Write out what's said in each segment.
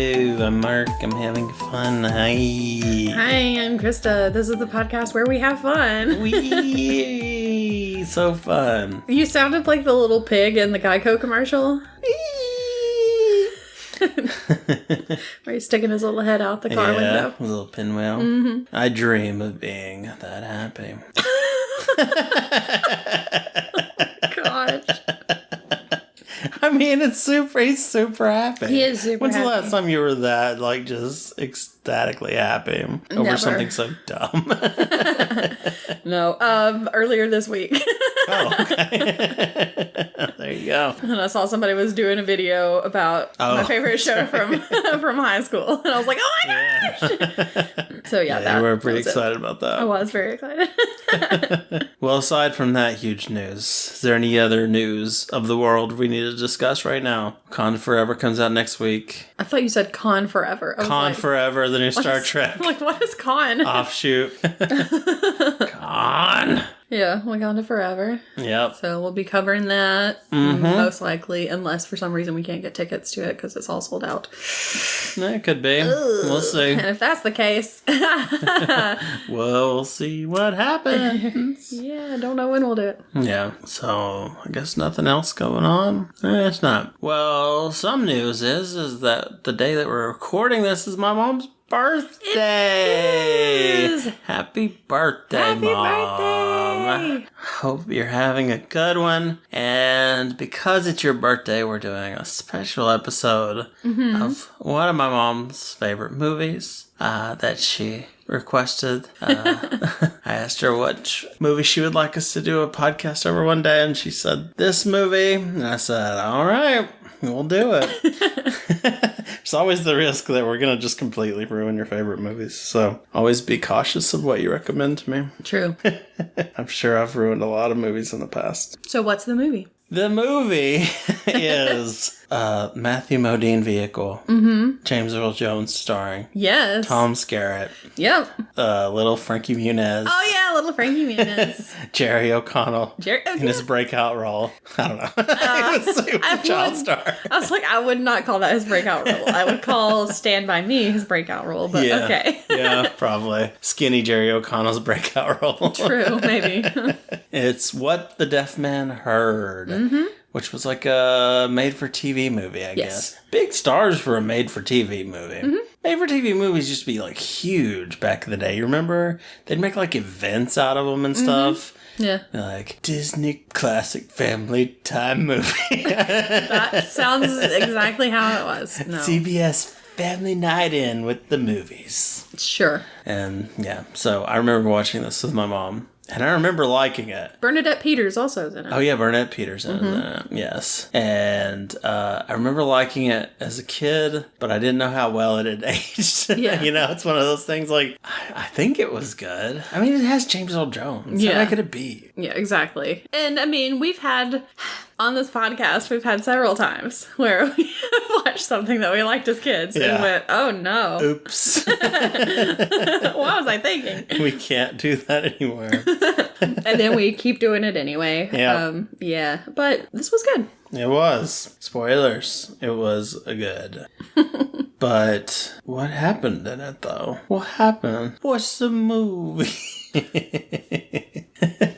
Hello, I'm Mark. I'm having fun. Hi. Hi, I'm Krista. This is the podcast where we have fun. Wee! So fun. You sounded like the little pig in the Geico commercial. Where he's sticking his little head out the car window. A little pinwheel. Mm-hmm. I dream of being that happy. Gosh. I mean, he's super happy. He is super When's happy. the last time you were that, just ecstatically happy over Never. something so dumb? No, earlier this week. Oh, okay. There you go. And I saw somebody was doing a video about my favorite show from high school. And I was like, oh my gosh! So yeah, you were pretty excited about that. I was very excited. Well, aside from that huge news, is there any other news of the world we need to discuss right now? Con Forever comes out next week. I thought you said Con Forever. I was Con like, Forever, the new Star Trek. I'm like, what is Con? Offshoot. Con. Yeah, Wakanda Forever. Yep. So we'll be covering that most likely, unless for some reason we can't get tickets to it because it's all sold out. It could be. We'll see. And if that's the case, We'll see what happens. yeah, I don't know when we'll do it. Yeah, so I guess nothing else going on. It's not. Well, some news is that the day that we're recording this is my mom's birthday. It is. Happy birthday, Happy Mom. birthday. Hope you're having a good one. And because it's your birthday, we're doing a special episode of one of my mom's favorite movies that she requested. I asked her what movie she would like us to do a podcast over one day, and she said this movie. And I said, all right, we'll do it. There's always the risk that we're going to just completely ruin your favorite movies. So always be cautious of what you recommend to me. True. I'm sure I've ruined a lot of movies in the past. So what's the movie? The movie is Matthew Modine vehicle. James Earl Jones starring. Yes. Tom Skerritt. Yep. Little Frankie Muniz. Oh yeah, little Frankie Muniz. Jerry O'Connell. In his breakout role. I don't know. He was a child star. I was like, I would not call that his breakout role. I would call Stand By Me his breakout role, but okay. Yeah, probably. Skinny Jerry O'Connell's breakout role. True, maybe. It's What the Deaf Man Heard. Which was like a made-for-TV movie, I guess. Big stars for a made-for-TV movie. Made-for-TV movies used to be, huge back in the day. You remember? They'd make, events out of them and stuff. Yeah. Like, Disney classic family time movie. That sounds exactly how it was. No. CBS Family Night In with the movies. Sure. And, yeah, so I remember watching this with my mom. And I remember liking it. Bernadette Peters also is in it. Oh, yeah, Bernadette Peters is in it. Yes. And I remember liking it as a kid, but I didn't know how well it had aged. Yeah. It's one of those things I think it was good. I mean, it has James Earl Jones. Yeah. How could it be? Yeah, exactly. And I mean, we've had, on this podcast, we've had several times where we watched something that we liked as kids and went, oh no. Oops. What was I thinking? We can't do that anymore. And then we keep doing it anyway. Yeah. But this was good. It was. Spoilers. It was good. But what happened in it, though? What happened? What's the movie?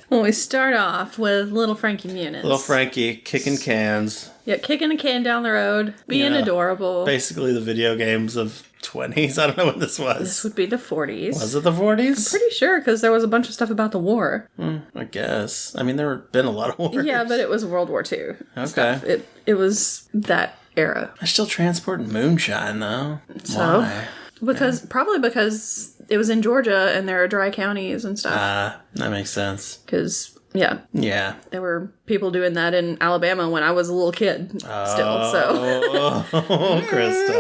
Well, we start off with little Frankie Muniz. Little Frankie kicking cans. Yeah, kicking a can down the road, being adorable. Basically the video games of 20s. I don't know what this was. This would be the 40s. Was it the 40s? I'm pretty sure, because there was a bunch of stuff about the war. I guess. I mean, there have been a lot of wars. Yeah, but it was World War II. Okay. Stuff. It was that era. They're still transporting moonshine, though. So? Why? Probably because it was in Georgia and there are dry counties and stuff. That makes sense. Because, yeah. Yeah. There were people doing that in Alabama when I was a little kid still, so. Oh, Krista.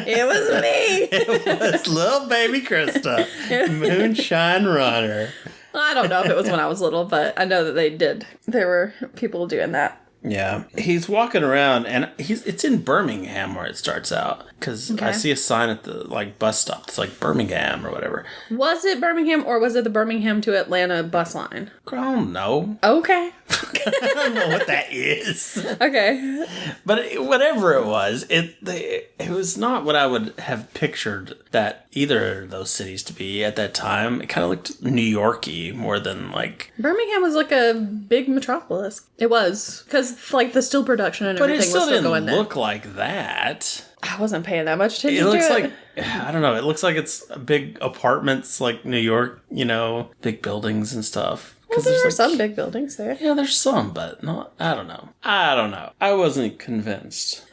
It was me. It was little baby Krista. Moonshine runner. I don't know if it was when I was little, but I know that they did. There were people doing that Yeah. He's walking around, and it's in Birmingham where it starts out. Because I see a sign at the bus stop. It's like Birmingham or whatever. Was it Birmingham, or was it the Birmingham to Atlanta bus line? I don't know. Okay. I don't know what that is. Okay. But whatever it was, it was not what I would have pictured that either of those cities to be at that time. It kind of looked New York-y more than Birmingham was like a big metropolis. It was. Because the steel production and everything was still going there. But it still didn't look like that. I wasn't paying that much attention to it. It looks like, I don't know, it looks like it's big apartments like New York, big buildings and stuff. Well, there are some big buildings there. Yeah, there's some, but not, I don't know. I wasn't convinced.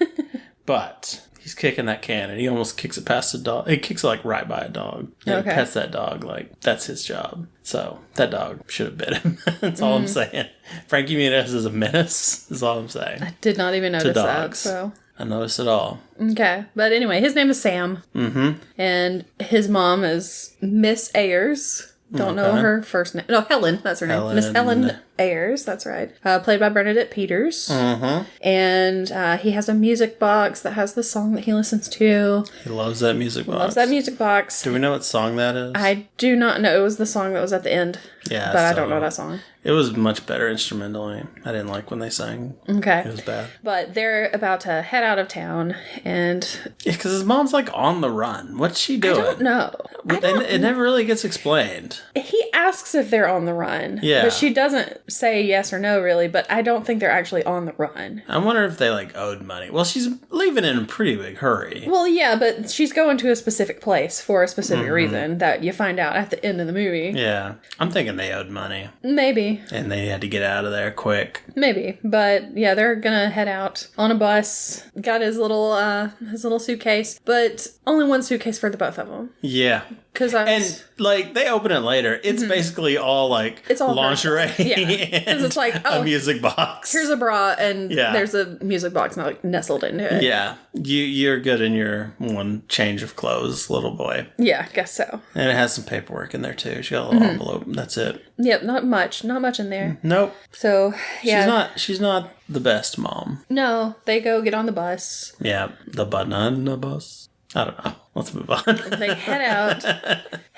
But he's kicking that can, and he almost kicks it past a dog. He kicks it right by a dog. And he pets that dog that's his job. So that dog should have bit him. That's all I'm saying. Frankie Muniz is a menace, is all I'm saying. I did not even notice that, so... I noticed it all. Okay. But anyway, his name is Sam. Mm-hmm. And his mom is Miss Ayers. Don't know her first name. No, Helen. That's her name. Miss Helen Ayers. That's right. Played by Bernadette Peters. Mm-hmm. And he has a music box that has the song that he listens to. He loves that music box. Loves that music box. Do we know what song that is? I do not know. It was the song that was at the end. Yeah. But I don't know that song. It was much better instrumentally. I didn't like when they sang. Okay. It was bad. But they're about to head out of town, and... Yeah, because his mom's on the run. What's she doing? I don't know. It never really gets explained. He asks if they're on the run. Yeah. But she doesn't say yes or no, really, but I don't think they're actually on the run. I wonder if they, owed money. Well, she's leaving in a pretty big hurry. Well, yeah, but she's going to a specific place for a specific reason that you find out at the end of the movie. Yeah. I'm thinking they owed money. Maybe. And they had to get out of there quick. Maybe. But, yeah, they're gonna head out on a bus. Got his little suitcase, but only one suitcase for the both of them. Yeah. And they open it later. It's basically all it's all lingerie. Yeah. Because it's a music box. Here's a bra, and there's a music box nestled into it. Yeah. You're good in your one change of clothes, little boy. Yeah, I guess so. And it has some paperwork in there too. She got a little envelope. That's it. Yep, not much in there. Nope. So yeah. She's not the best mom. No, they go get on the bus. Yeah, the banana bus. I don't know. Let's move on. They head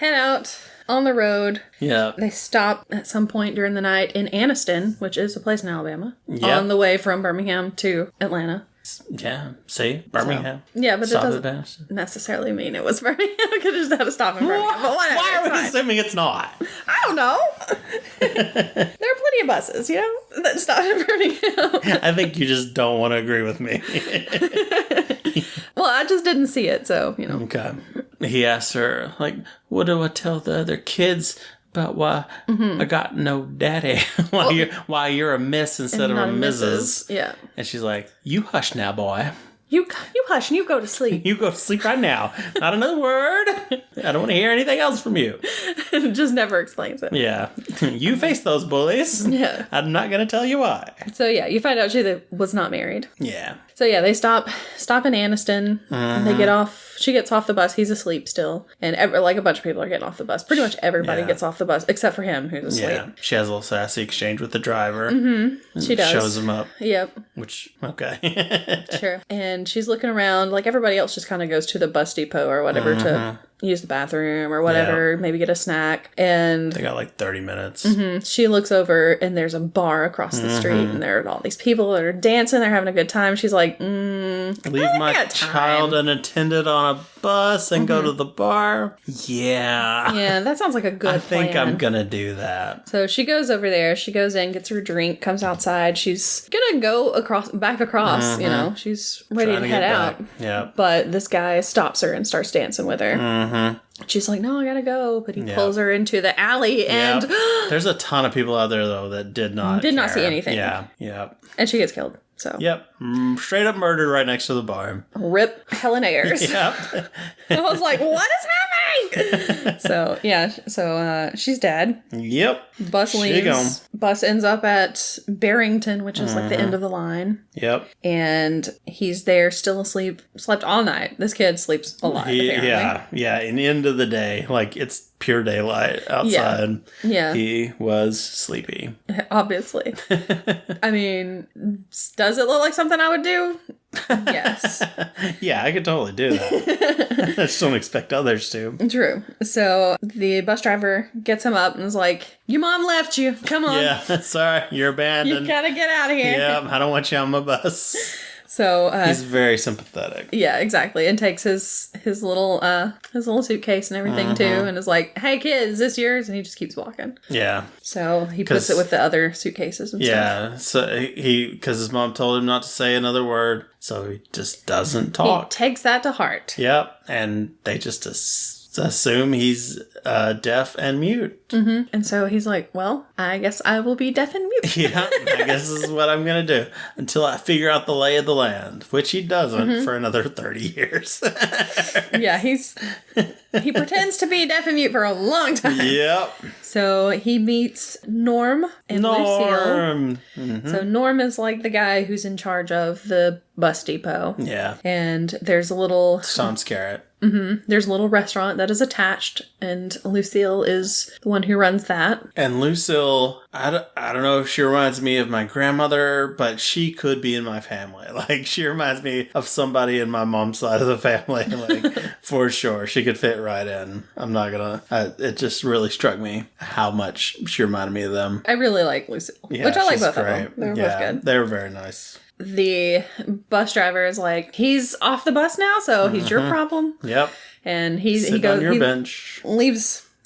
out on the road. Yeah. They stop at some point during the night in Anniston, which is a place in Alabama, yep. on the way from Birmingham to Atlanta. Yeah, see? Birmingham. So, yeah, but that doesn't necessarily mean it was Birmingham. We could just have to stop in Birmingham. But whatever, why are we assuming it's not? I don't know. There are plenty of buses, that stop in Birmingham. I think you just don't want to agree with me. Well, I just didn't see it, so, Okay. He asked her, what do I tell the other kids about why I got no daddy? why you're a miss instead of a Mrs. Yeah. And she's like, you hush now, boy. You hush and you go to sleep. You go to sleep right now. Not another word. I don't want to hear anything else from you. Just never explains it. Yeah. You face those bullies. Yeah. I'm not going to tell you why. So yeah, you find out she was not married. Yeah. So yeah, they stop in Anniston. And they get off. She gets off the bus. He's asleep still. And a bunch of people are getting off the bus. Pretty much everybody gets off the bus except for him, who's asleep. Yeah. She has a little sassy exchange with the driver. Mm-hmm. She does. Shows him up. Yep. Which, okay. Sure. And she's looking around. Everybody else just kind of goes to the bus depot or whatever to use the bathroom or whatever, maybe get a snack. And they got 30 minutes. Mm-hmm, she looks over and there's a bar across the street and there are all these people that are dancing. They're having a good time. She's like, leave my child unattended on a bus and go to the bar. Yeah. Yeah, that sounds like a good plan. I think I'm going to do that. So she goes over there. She goes in, gets her drink, comes outside. She's going to go back across, She's ready to head out. Yeah. But this guy stops her and starts dancing with her. Mm-hmm. She's like, no, I gotta go. But he pulls her into the alley and... There's a ton of people out there, though, that did not see anything. Yeah, yeah. And she gets killed, so... Yep. Straight up murdered right next to the bar. Rip Helen Ayers. Yep. I was like, what is happening? So, yeah. So, she's dead. Yep. Bus leaves. Bus ends up at Barrington, which is the end of the line. Yep. And he's there still asleep. Slept all night. This kid sleeps a lot, apparently. Yeah. Yeah. And end of the day, pure daylight outside. Yeah. He was sleepy. Obviously. I mean, does it look like something I would do? Yes. Yeah, I could totally do that. I just don't expect others to. True. So the bus driver gets him up and is like, your mom left you. Come on. Yeah, sorry, you're abandoned. You gotta get out of here. Yeah, I don't want you on my bus. So he's very sympathetic. Yeah, exactly. And takes his little suitcase and everything too, and is like, "Hey kids, is this yours?" And he just keeps walking. Yeah. So he puts it with the other suitcases and stuff. Yeah. So because his mom told him not to say another word, so he just doesn't talk. He takes that to heart. Yep. And they just assume he's deaf and mute. Mm-hmm. And so he's like, well, I guess I will be deaf and mute. Yeah, I guess this is what I'm going to do until I figure out the lay of the land, which he doesn't for another 30 years. Yeah, he pretends to be deaf and mute for a long time. Yep. So he meets Norm and Lucille. Mm-hmm. So Norm is like the guy who's in charge of the bus depot. Yeah. And there's a little... Tom Skerritt. Mm-hmm. There's a little restaurant that is attached, and Lucille is the one who runs that. And Lucille, I don't know if she reminds me of my grandmother, but she could be in my family. Like, she reminds me of somebody in my mom's side of the family. Like, for sure. She could fit right in. I'm not gonna... it just really struck me how much she reminded me of them. I really like Lucille. Yeah, which I like she's both great. of them. They were both good. They were very nice. The bus driver is like, he's off the bus now, so he's your problem. Yep. And he Sit goes on your bench.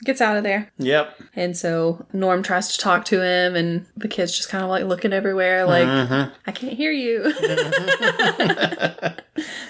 Gets out of there. Yep. And so Norm tries to talk to him, and the kid's just kind of like looking everywhere, like, I can't hear you.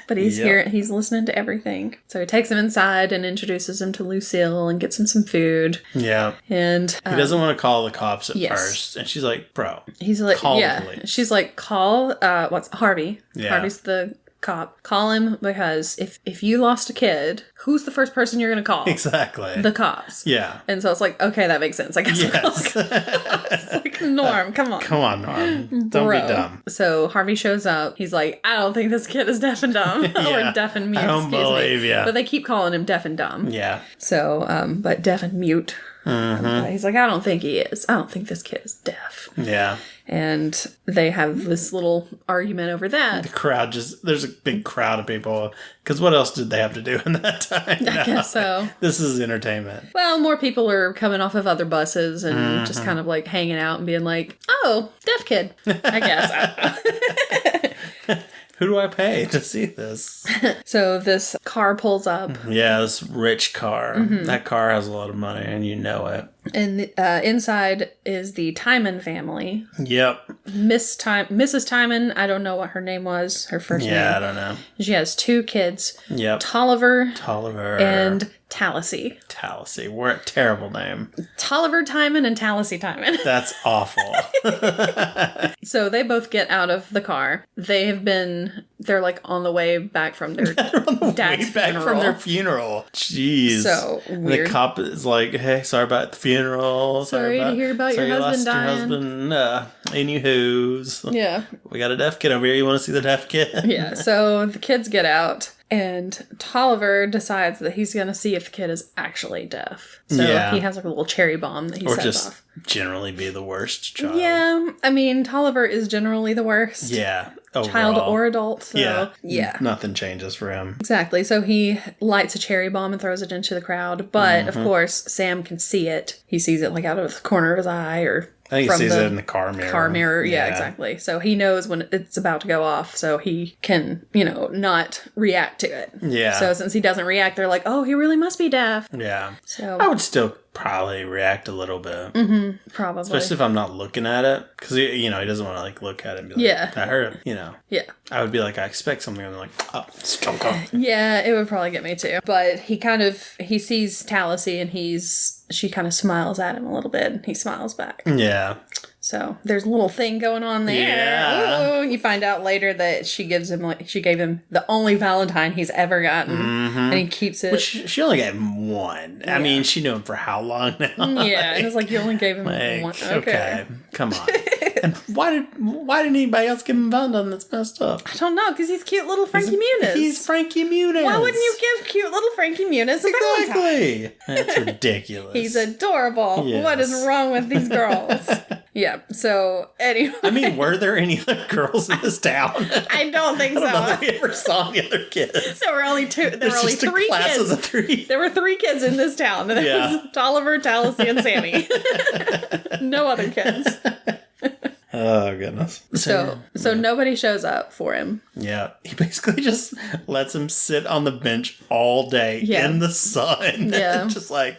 But he's listening to everything. So he takes him inside and introduces him to Lucille and gets him some food. Yeah. And he doesn't want to call the cops at yes. first. And she's like, bro. He's like, call the police. She's like, call Harvey. Yeah. Harvey's the cop. Call him, because if you lost a kid, who's the first person you're going to call? Exactly. The cops. Yeah. And so it's like, okay, that makes sense. I guess yes. It's like, Norm, come on. Come on, Norm. Don't be dumb. So Harvey shows up. He's like, I don't think this kid is deaf and dumb. Yeah. Or deaf and mute, I don't believe you. But they keep calling him deaf and dumb. Yeah. So, but deaf and mute. But he's like, I don't think he is. I don't think this kid is deaf. Yeah. And they have this little argument over that. The crowd there's a big crowd of people. Because what else did they have to do in that time? I guess so. This is entertainment. Well, more people are coming off of other buses and just kind of like hanging out and being like, oh, deaf kid, I guess. Who do I pay to see this? So this car pulls up. Yeah, this rich car. That car has a lot of money, and you know it. And inside is the Timon family. Yep. Mrs. Timon, I don't know what her name was, her first name. Yeah, I don't know. She has two kids. Yep. Tolliver. And Tallassy. What a terrible name. Tolliver Timon and Tallassy Timon. That's awful. So they both get out of the car. They're like on the way back from their dad's funeral. From their funeral. Jeez. So weird. The cop is like, hey, sorry about the funeral. Sorry to hear about your husband dying. Your husband, anywho's. Yeah. We got a deaf kid over here. You want to see the deaf kid? Yeah. So the kids get out. And Tolliver decides that he's going to see if the kid is actually deaf. So he has like a little cherry bomb that he sets just off. Generally be the worst child. Yeah. I mean, Tolliver is generally the worst. Yeah. Overall. Child or adult. So, yeah. Nothing changes for him. Exactly. So he lights a cherry bomb and throws it into the crowd. But, of course, Sam can see it. He sees it like out of the corner of his eye or... I think he sees it in the car mirror. Car mirror, yeah, exactly. So he knows when it's about to go off, so he can, not react to it. Yeah. So since he doesn't react, they're like, oh, he really must be deaf. Yeah. So I would still probably react a little bit. Mm-hmm, probably. Especially if I'm not looking at it. Because, he doesn't want to, look at it and be like, I heard it, Yeah. I would be like, I expect something. I'm like, oh, skunk off. Yeah, it would probably get me too. But he sees Tallassy and she kind of smiles at him a little bit and he smiles back. Yeah. So there's a little thing going on there. Yeah. Ooh, you find out later that she gave him the only Valentine he's ever gotten, and he keeps it. Which she only gave him one. Yeah. I mean, she knew him for how long now? Yeah, and it's like you only gave him one. Okay, come on. And why didn't anybody else give him Valentine? That's messed up. I don't know, because he's cute little Frankie Muniz. He's Frankie Muniz. Why wouldn't you give cute little Frankie Muniz a Valentine? Exactly. That's ridiculous. He's adorable. Yes. What is wrong with these girls? Yeah, so anyway. I mean, were there any other girls in this town? I don't think so. I don't know if we ever saw any other kids. There were only two. There were only just three class kids. Of the three. There were 3 kids in this town. There was Tolliver, Tallassee, and Sammy. No other kids. Oh, goodness. So nobody shows up for him. Yeah. He basically just lets him sit on the bench all day in the sun. Yeah.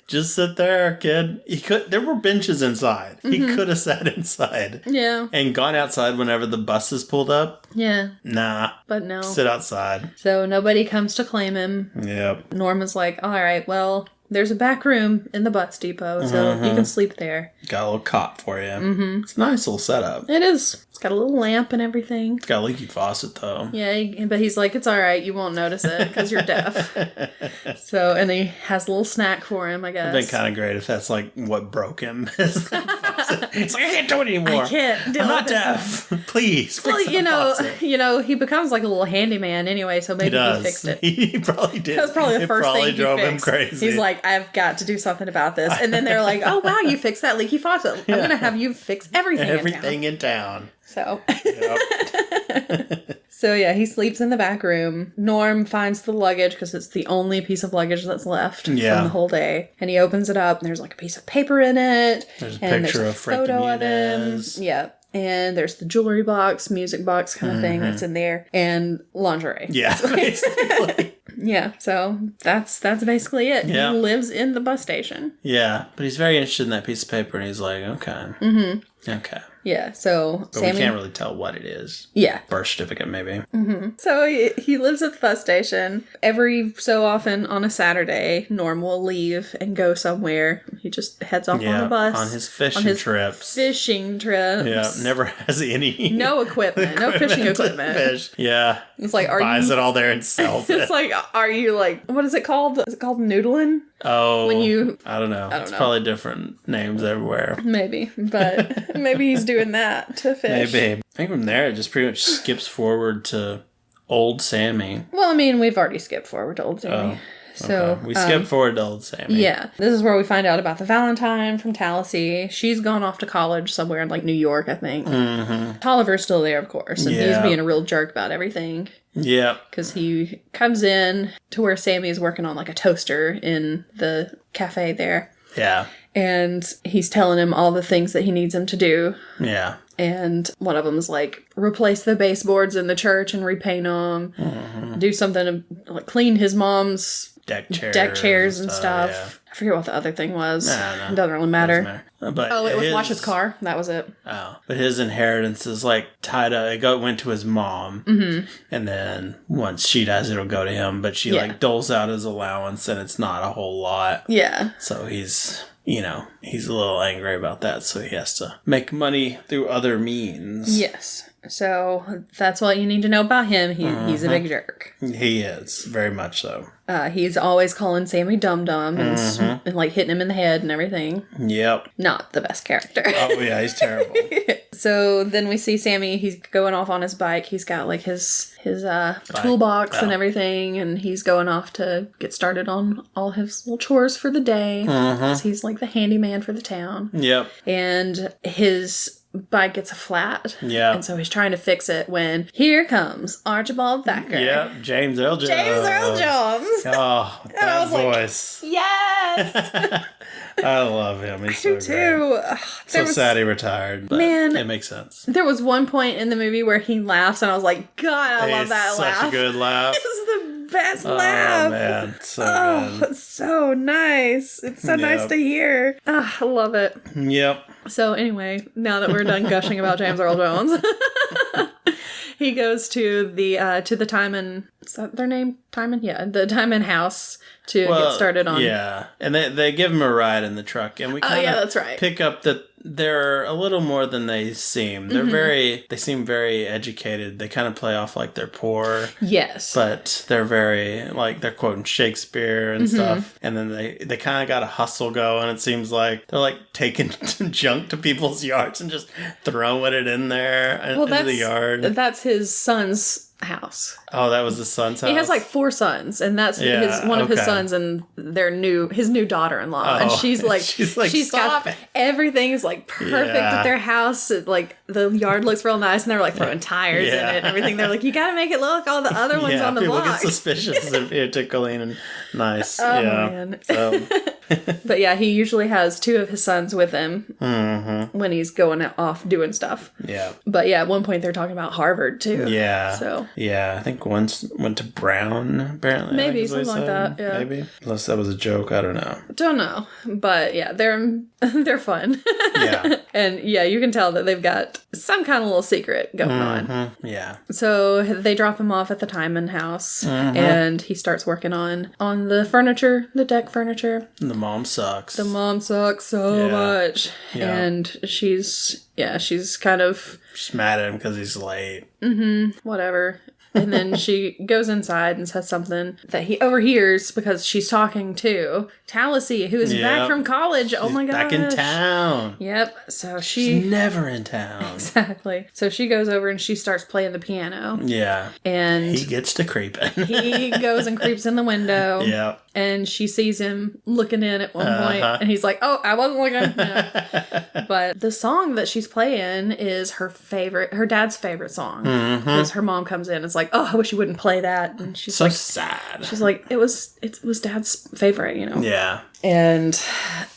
just sit there, kid. There were benches inside. He could have sat inside. Yeah. And gone outside whenever the buses pulled up. Yeah. Nah. But no. Sit outside. So nobody comes to claim him. Yep. Norma's like, all right, well, there's a back room in the bus depot, so you can sleep there. Got a little cot for you. Mm-hmm. It's a nice little setup. It is. It's got a little lamp and everything. It's got a leaky faucet, though. Yeah, but he's like, it's all right. You won't notice it because you're deaf. So, and he has a little snack for him, I guess. It'd been kind of great if that's like what broke him. It's like, I can't do it anymore. I can't. I'm not deaf. Please. Well, he becomes like a little handyman anyway, so maybe he fixed it. He probably did. That was probably the first thing he drove fixed. him crazy. He's like, I've got to do something about this. And then they're like, oh, wow, you fixed that leaky faucet. I'm going to have you fix everything in town. So. Yep. So, yeah, he sleeps in the back room. Norm finds the luggage because it's the only piece of luggage that's left from the whole day. And he opens it up, and there's like a piece of paper in it. There's a picture of Frankie Muniz. Yeah. And there's the jewelry box, music box kind of thing that's in there. And lingerie. Yeah, basically. Yeah, so that's basically it. Yeah. He lives in the bus station. Yeah, but he's very interested in that piece of paper, and he's like, okay. Mm-hmm. Okay. Yeah, so But we can't really tell what it is. Yeah. Birth certificate, maybe. Mm-hmm. So he lives at the bus station. Every so often on a Saturday, Norm will leave and go somewhere. He just heads off on the bus. On his fishing trips. Fishing trips. Yeah, never has any... No equipment. No fishing equipment. Fish. Yeah. It's like, buys it all there and sells it. It's like, are you like, what is it called? Is it called noodling? Oh. When you... I don't know. It's probably different names everywhere. Maybe. But maybe he's doing that to fish. Maybe. I think from there it just pretty much skips forward to Old Sammy. Well, I mean, we've already skipped forward to Old Sammy. So we skip forward to Old Sammy. Yeah. This is where we find out about the Valentine from Tallassee. She's gone off to college somewhere in like New York, I think. Mm-hmm. Tolliver's still there, of course. And he's being a real jerk about everything. Yeah. Because he comes in to where Sammy's working on like a toaster in the cafe there. Yeah. And he's telling him all the things that he needs him to do. Yeah. And one of them is like, replace the baseboards in the church and repaint them. Mm-hmm. Do something to like clean his mom's deck chairs and stuff. Yeah. I forget what the other thing was. It doesn't really matter. But it was wash his car. That was it. Oh. But his inheritance is like tied up. It went to his mom. Mm-hmm. And then once she dies, it'll go to him. But she like doles out his allowance and it's not a whole lot. Yeah. So he's a little angry about that. So he has to make money through other means. Yes. So that's what you need to know about him. He's a big jerk. He is. Very much so. He's always calling Sammy dum-dum and like hitting him in the head and everything. Yep. Not the best character. Oh, yeah. He's terrible. So then we see Sammy. He's going off on his bike. He's got like his toolbox and everything. And he's going off to get started on all his little chores for the day. Mm-hmm. He's like the handyman for the town. Yep. And his bike gets a flat. Yeah. And so he's trying to fix it when here comes Archibald Thacker. Yeah, James Earl Jones. Oh, that voice. Like, yes! I love him. He's so too. So sad he retired, but it makes sense. There was one point in the movie where he laughs and I was like, God, I love that laugh. Such a good laugh. It's the best laugh. Oh, man. So good. It's so nice. It's so nice to hear. I love it. Yep. So anyway, now that we're done gushing about James Earl Jones, he goes to the Timon. Is that their name? Timon? Yeah, the Timon house to get started on. Yeah, and they give him a ride in the truck, and we kind of that's right. pick up that they're a little more than they seem. They seem very educated. They kind of play off like they're poor. Yes. But they're very, like, they're quoting Shakespeare and stuff. And then they kind of got a hustle going. It seems like they're like taking junk to people's yards and just throwing it in there into the yard. That's his son's house. Oh, that was his son's house? He has like 4 sons, and that's one of his sons and his new daughter-in-law. And she's got everything is like perfect at their house. Like the yard looks real nice, and they're like throwing tires in it and everything. They're like, you gotta make it look like all the other ones on the block. People get suspicious if you're too clean and nice. Oh man. So. But yeah, he usually has 2 of his sons with him when he's going off doing stuff. Yeah. But yeah, at one point they're talking about Harvard too. Yeah. So. Yeah, I think once went to Brown, apparently. Maybe, something like that, yeah. Maybe. Unless that was a joke, I don't know. Don't know. But yeah, they're fun. Yeah. And yeah, you can tell that they've got some kind of little secret going on. Yeah. So they drop him off at the Timon house, and he starts working on the furniture, the deck furniture. The mom sucks. The mom sucks so much. Yeah. And she's kind of... She's mad at him because he's late. Whatever. And then she goes inside and says something that he overhears because she's talking to Tallacy, who is back from college. Oh my gosh. Back in town. Yep. So she's never in town. Exactly. So she goes over and she starts playing the piano. Yeah. And he gets to creeping. He goes and creeps in the window. Yeah. And she sees him looking in at one point, and he's like, "Oh, I wasn't looking." No. But the song that she's playing is her dad's favorite song. Because her mom comes in and is like, "Oh, I wish you wouldn't play that." And she's so sad. She's like, it was Dad's favorite, you know. Yeah. And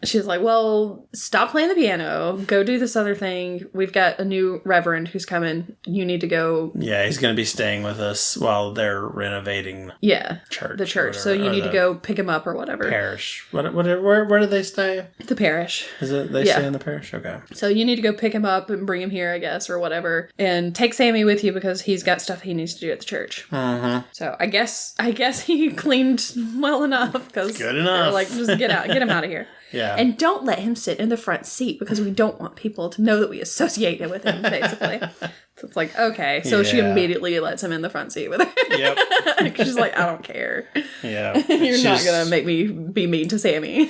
she's like, well, stop playing the piano. Go do this other thing. We've got a new reverend who's coming. You need to go. Yeah, he's going to be staying with us while they're renovating the church. So you need to go pick him up or whatever. Parish. Where do they stay? The parish. Is it? They stay in the parish? Okay. So you need to go pick him up and bring him here, I guess, or whatever. And take Sammy with you because he's got stuff he needs to do at the church. So I guess he cleaned well enough because good enough. Like, just get him out of here. Yeah. And don't let him sit in the front seat because we don't want people to know that we associate it with him, basically. So it's like, okay. So she immediately lets him in the front seat with her. Yep. She's like, I don't care. Yeah. You're not going to make me be mean to Sammy.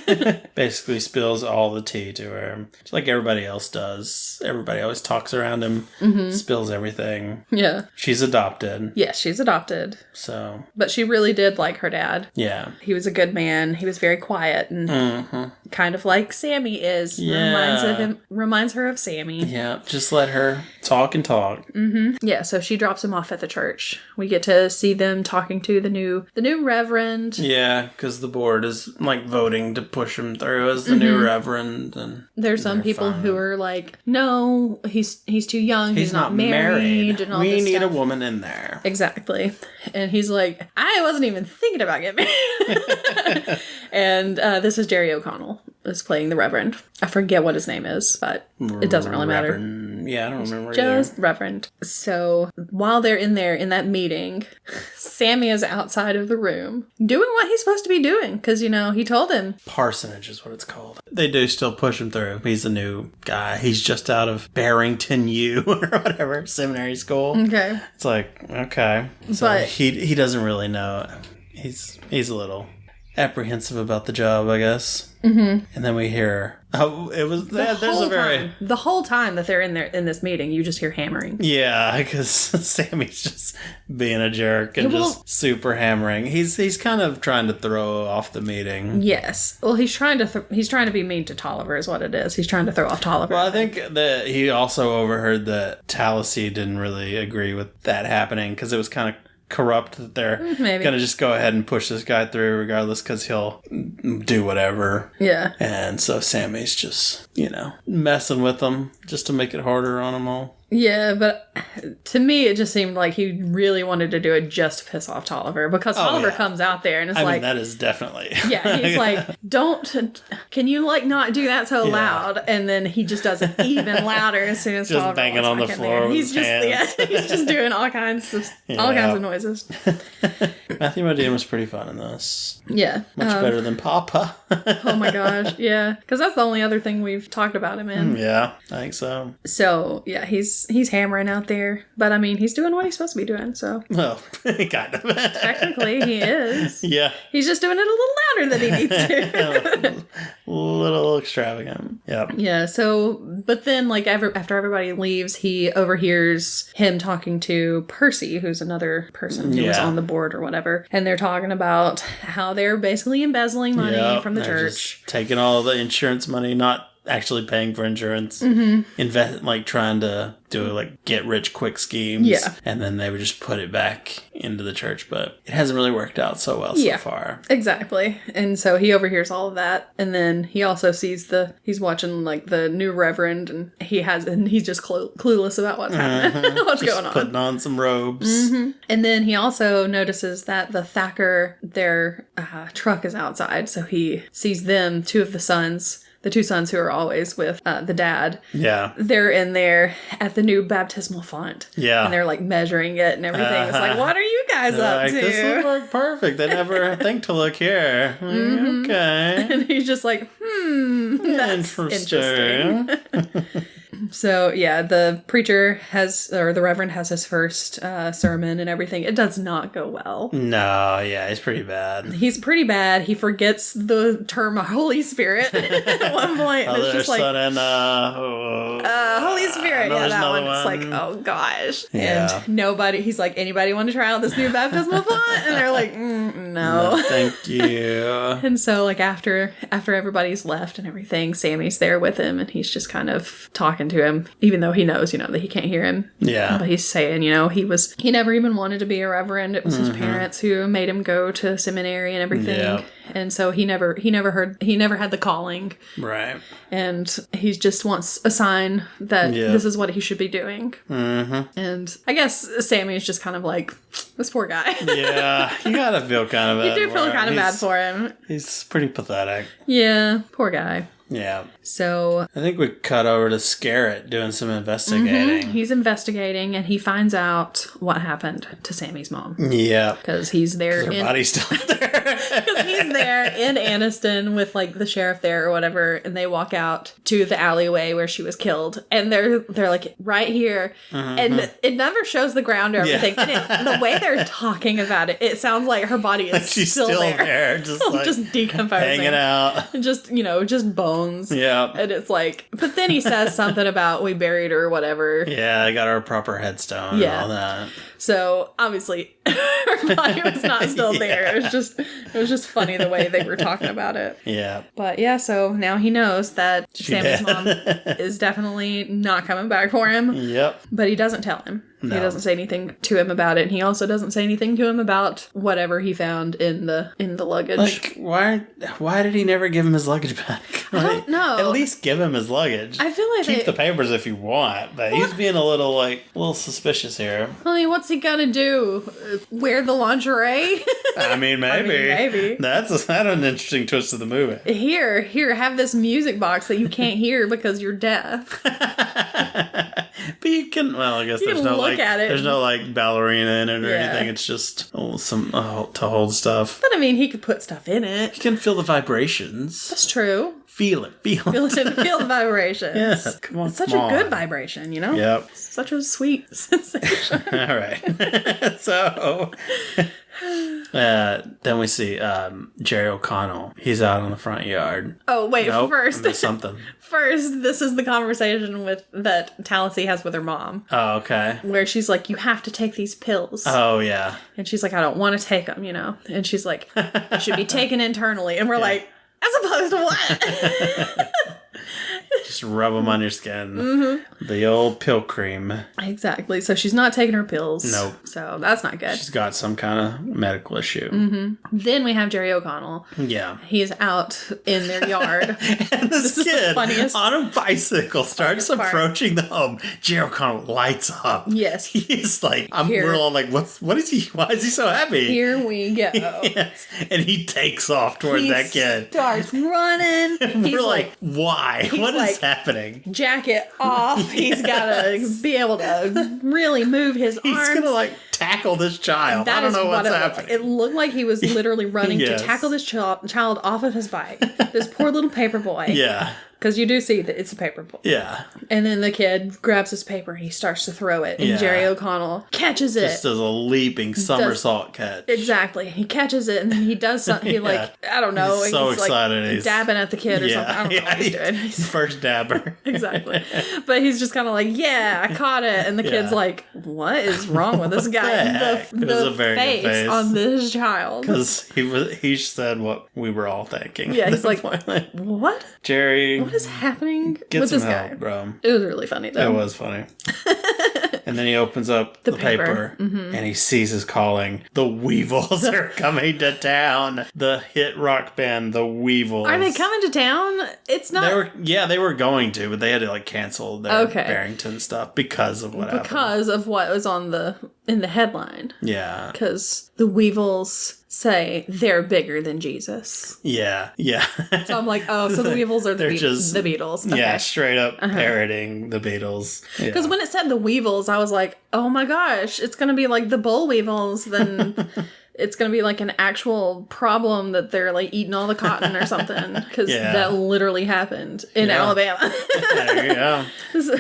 Basically spills all the tea to her. Just like everybody else does. Everybody always talks around him, spills everything. Yeah. She's adopted. Yes, she's adopted. So. But she really did like her dad. Yeah. He was a good man. He was very quiet and kind of like Sammy is. Yeah. Reminds her of Sammy. Yeah. Just let her talk and talk. Yeah, so she drops him off at the church. We get to see them talking to the new reverend. Yeah, because the board is like voting to push him through as the new reverend, and there's some people who are like, "No, he's too young. He's not married." And all we this need stuff. A woman in there. Exactly, and he's like, "I wasn't even thinking about getting married." And this is Jerry O'Connell is playing the reverend. I forget what his name is, but it doesn't really matter. Yeah, I don't remember Just either. Reverend. So while they're in that meeting, Sammy is outside of the room doing what he's supposed to be doing because, he told him. Parsonage is what it's called. They do still push him through. He's a new guy. He's just out of Barrington U or whatever, seminary school. Okay. It's like, okay. So but he doesn't really know. He's a little apprehensive about the job, I guess. And then we hear, the whole time that they're in this meeting, you just hear hammering. Yeah, because Sammy's just being a jerk and just super hammering. He's kind of trying to throw off the meeting. Yes. Well, he's trying to be mean to Tolliver is what it is. He's trying to throw off Tolliver. Well, I think that he also overheard that Tallacy didn't really agree with that happening because it was kind of corrupt that they're gonna just go ahead and push this guy through regardless because he'll do whatever. Yeah. And so Sammy's just, messing with them just to make it harder on them all. Yeah, but to me, it just seemed like he really wanted to do it just to piss off Tolliver because Tolliver comes out there and it's like... that is definitely... Yeah, he's like, can you not do that so loud? And then he just does it even louder as soon as Tolliver banging on the floor with his hands. He's just doing all kinds of noises. Matthew Modine was pretty fun in this. Yeah. Much better than Papa. Oh my gosh, yeah. Because that's the only other thing we've talked about him in. Yeah, I think so. So, yeah, he's hammering out there. But, I mean, he's doing what he's supposed to be doing, so. Well, kind of. Technically, he is. Yeah. He's just doing it a little louder than he needs to. A little extravagant. Yep. Yeah, so, but then, like, after everybody leaves, he overhears him talking to Percy, who's another person who was on the board or whatever. And they're talking about how they're basically embezzling money from the church. Just taking all the insurance money, not actually paying for insurance. Trying to do get rich quick schemes. Yeah. And then they would just put it back into the church, but it hasn't really worked out so well so far. Exactly. And so he overhears all of that, and then he also sees he's watching the new reverend, and he's just clueless about what's happening. What's just going on. Putting on some robes. And then he also notices that the Thacker, their truck is outside, so he sees them, two of the sons. The two sons who are always with the dad. Yeah. They're in there at the new baptismal font. Yeah. And they're measuring it and everything. It's what are you guys up to? This will work perfect. They never think to look here. Okay. And he's just that's interesting. So, yeah, the preacher the reverend has his first sermon and everything. It does not go well. No, yeah, he's pretty bad. He's pretty bad. He forgets the term Holy Spirit at one point. And it's just Son and, Holy Spirit. Yeah, that one. It's oh gosh. Yeah. And he's like, anybody want to try out this new baptismal font? And they're like, no. Thank you. And so, after everybody's left and everything, Sammy's there with him, and he's just kind of talking to him, even though he knows, that he can't hear him. Yeah. But he's saying, he never even wanted to be a reverend. It was his parents who made him go to seminary and everything. Yeah. And so he never had the calling. Right. And he just wants a sign that this is what he should be doing. Mm-hmm. And I guess Sammy's just kind of this poor guy. Yeah. You gotta feel kind of bad. You do feel kind of bad for him. He's pretty pathetic. Yeah. Poor guy. Yeah. So I think we cut over to Scarrett doing some investigating. He's investigating, and he finds out what happened to Sammy's mom. Yeah. Because he's there. Her body's still there. Because he's there in Anniston with the sheriff there or whatever, and they walk out to the alleyway where she was killed, and they're right here, and it never shows the ground or everything. Yeah. And the way they're talking about it, it sounds like her body is she's still there, just decomposing, hanging out, and just bones. Yeah. And it's but then he says something about we buried her or whatever. Yeah, I got her a proper headstone and all that. So obviously her body was not still there. It was just funny the way they were talking about it. Yeah. But yeah, so now he knows that Sammy's mom is definitely not coming back for him. Yep. But he doesn't tell him. No. He doesn't say anything to him about it, and he also doesn't say anything to him about whatever he found in the luggage. Why did he never give him his luggage back? I don't know. At least give him his luggage. I feel like keep the papers if you want, but he's being a little suspicious here. I mean, what's he gonna do? Wear the lingerie? I mean, maybe. Maybe. That's an interesting twist of the movie. Here, have this music box that you can't hear because you're deaf. But you can. Well, I guess there's no look at it. There's no ballerina in it or anything. It's just some to hold stuff. But I mean, he could put stuff in it. You can feel the vibrations. That's true. Feel it. Feel the vibrations. Yeah, come on. It's such a good vibration, Yep. Such a sweet sensation. All right. So. Then we see Jerry O'Connell. He's out in the front yard. Oh wait! First, I missed something. First, this is the conversation that Tallassee has with her mom. Oh, okay. Where she's like, "You have to take these pills." Oh yeah. And she's like, "I don't want to take them," And she's like, "They should be taken internally." And we're like, "As opposed to what?" Just rub them on your skin. Mm-hmm. The old pill cream. Exactly. So she's not taking her pills. Nope. So that's not good. She's got some kind of medical issue. Mm-hmm. Then we have Jerry O'Connell. Yeah. He's out in their yard. And this kid is the funniest, on a bicycle starts approaching the home. Jerry O'Connell lights up. Yes. He's like, we're all like, what is he? Why is he so happy? Here we go. Yes. And he takes off toward that kid. Starts running. And we're like, why? What is happening? Jacket off. He's got to be able to really move his arms. He's going to tackle this child. I don't know what's happening. It looked like he was literally running Yes. to tackle this child off of his bike. This poor little paper boy. Yeah. Because you do see that it's a paper boy. Yeah. And then the kid grabs his paper and he starts to throw it. And Jerry O'Connell catches it. Just does a leaping somersault catch. Exactly. He catches it and then he does something. He I don't know. He's so excited. Like he's dabbing at the kid or something. I don't know what he's doing. He's first dabber. Exactly. But he's just kind of like, I caught it. And the kid's like, what is wrong with this guy? The very good face on this child. Because he said what we were all thinking. Yeah, he's like, what? Jerry. What is happening Get with some this help, guy? bro. It was really funny, though. It was funny. And then he opens up the paper and he sees his calling. The Weevils are coming to town. The hit rock band, the Weevils. Are they coming to town? It's not. They were going to, but they had to cancel their Barrington stuff because of what happened. Because of what was in the headline. Yeah. Because the Weevils say they're bigger than Jesus. Yeah. So I'm like, so the Weevils are the the Beatles. Okay. Yeah, straight up parroting the Beatles. Because when it said the Weevils, I was like, oh my gosh, it's going to be like the Boll Weevils. Then it's going to be like an actual problem that they're like eating all the cotton or something. Because that literally happened in Alabama. There you go.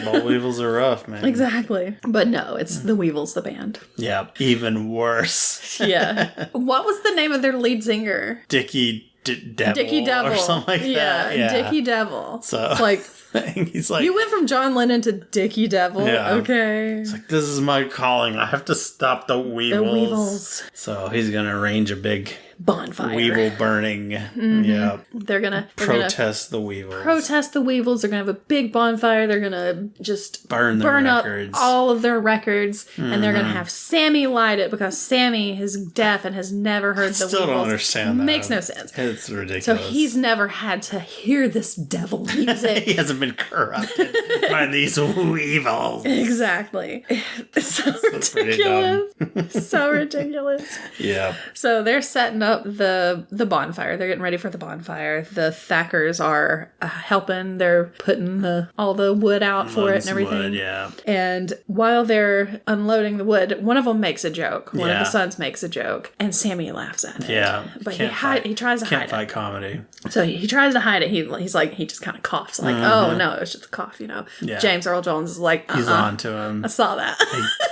Boll Weevils are rough, man. Exactly. But no, it's the Weevils, the band. Yeah, even worse. Yeah. What was the name of their lead singer? Dickie Devil. Or something like that. Yeah, Dickie Devil. So it's like, he's like, you went from John Lennon to Dickie Devil. Yeah. Okay. It's like, this is my calling. I have to stop the Weevils. The Weevils. So he's going to arrange a big bonfire. Weevil burning. Mm-hmm. Yeah. They're gonna protest the Weevils. Protest the Weevils. They're gonna have a big bonfire. They're gonna just burn up all of their records, and they're gonna have Sammy light it because Sammy is deaf and has never heard the Weevils. Still don't understand that. Makes no sense. It's ridiculous. So he's never had to hear this devil music. He hasn't been corrupted by these Weevils. Exactly. It's so ridiculous. So ridiculous. Yeah. So they're setting up the bonfire. They're getting ready for the bonfire. The Thackers are helping. They're putting all the wood out for it and everything. Wood, yeah. And while they're unloading the wood, one of them makes a joke. One of the sons makes a joke, and Sammy laughs at it. Yeah. But he tries to hide it. Can't fight comedy. So he tries to hide it. He's like, he just kind of coughs. Like, oh no, it's just a cough, Yeah. James Earl Jones is like, he's on to him. I saw that.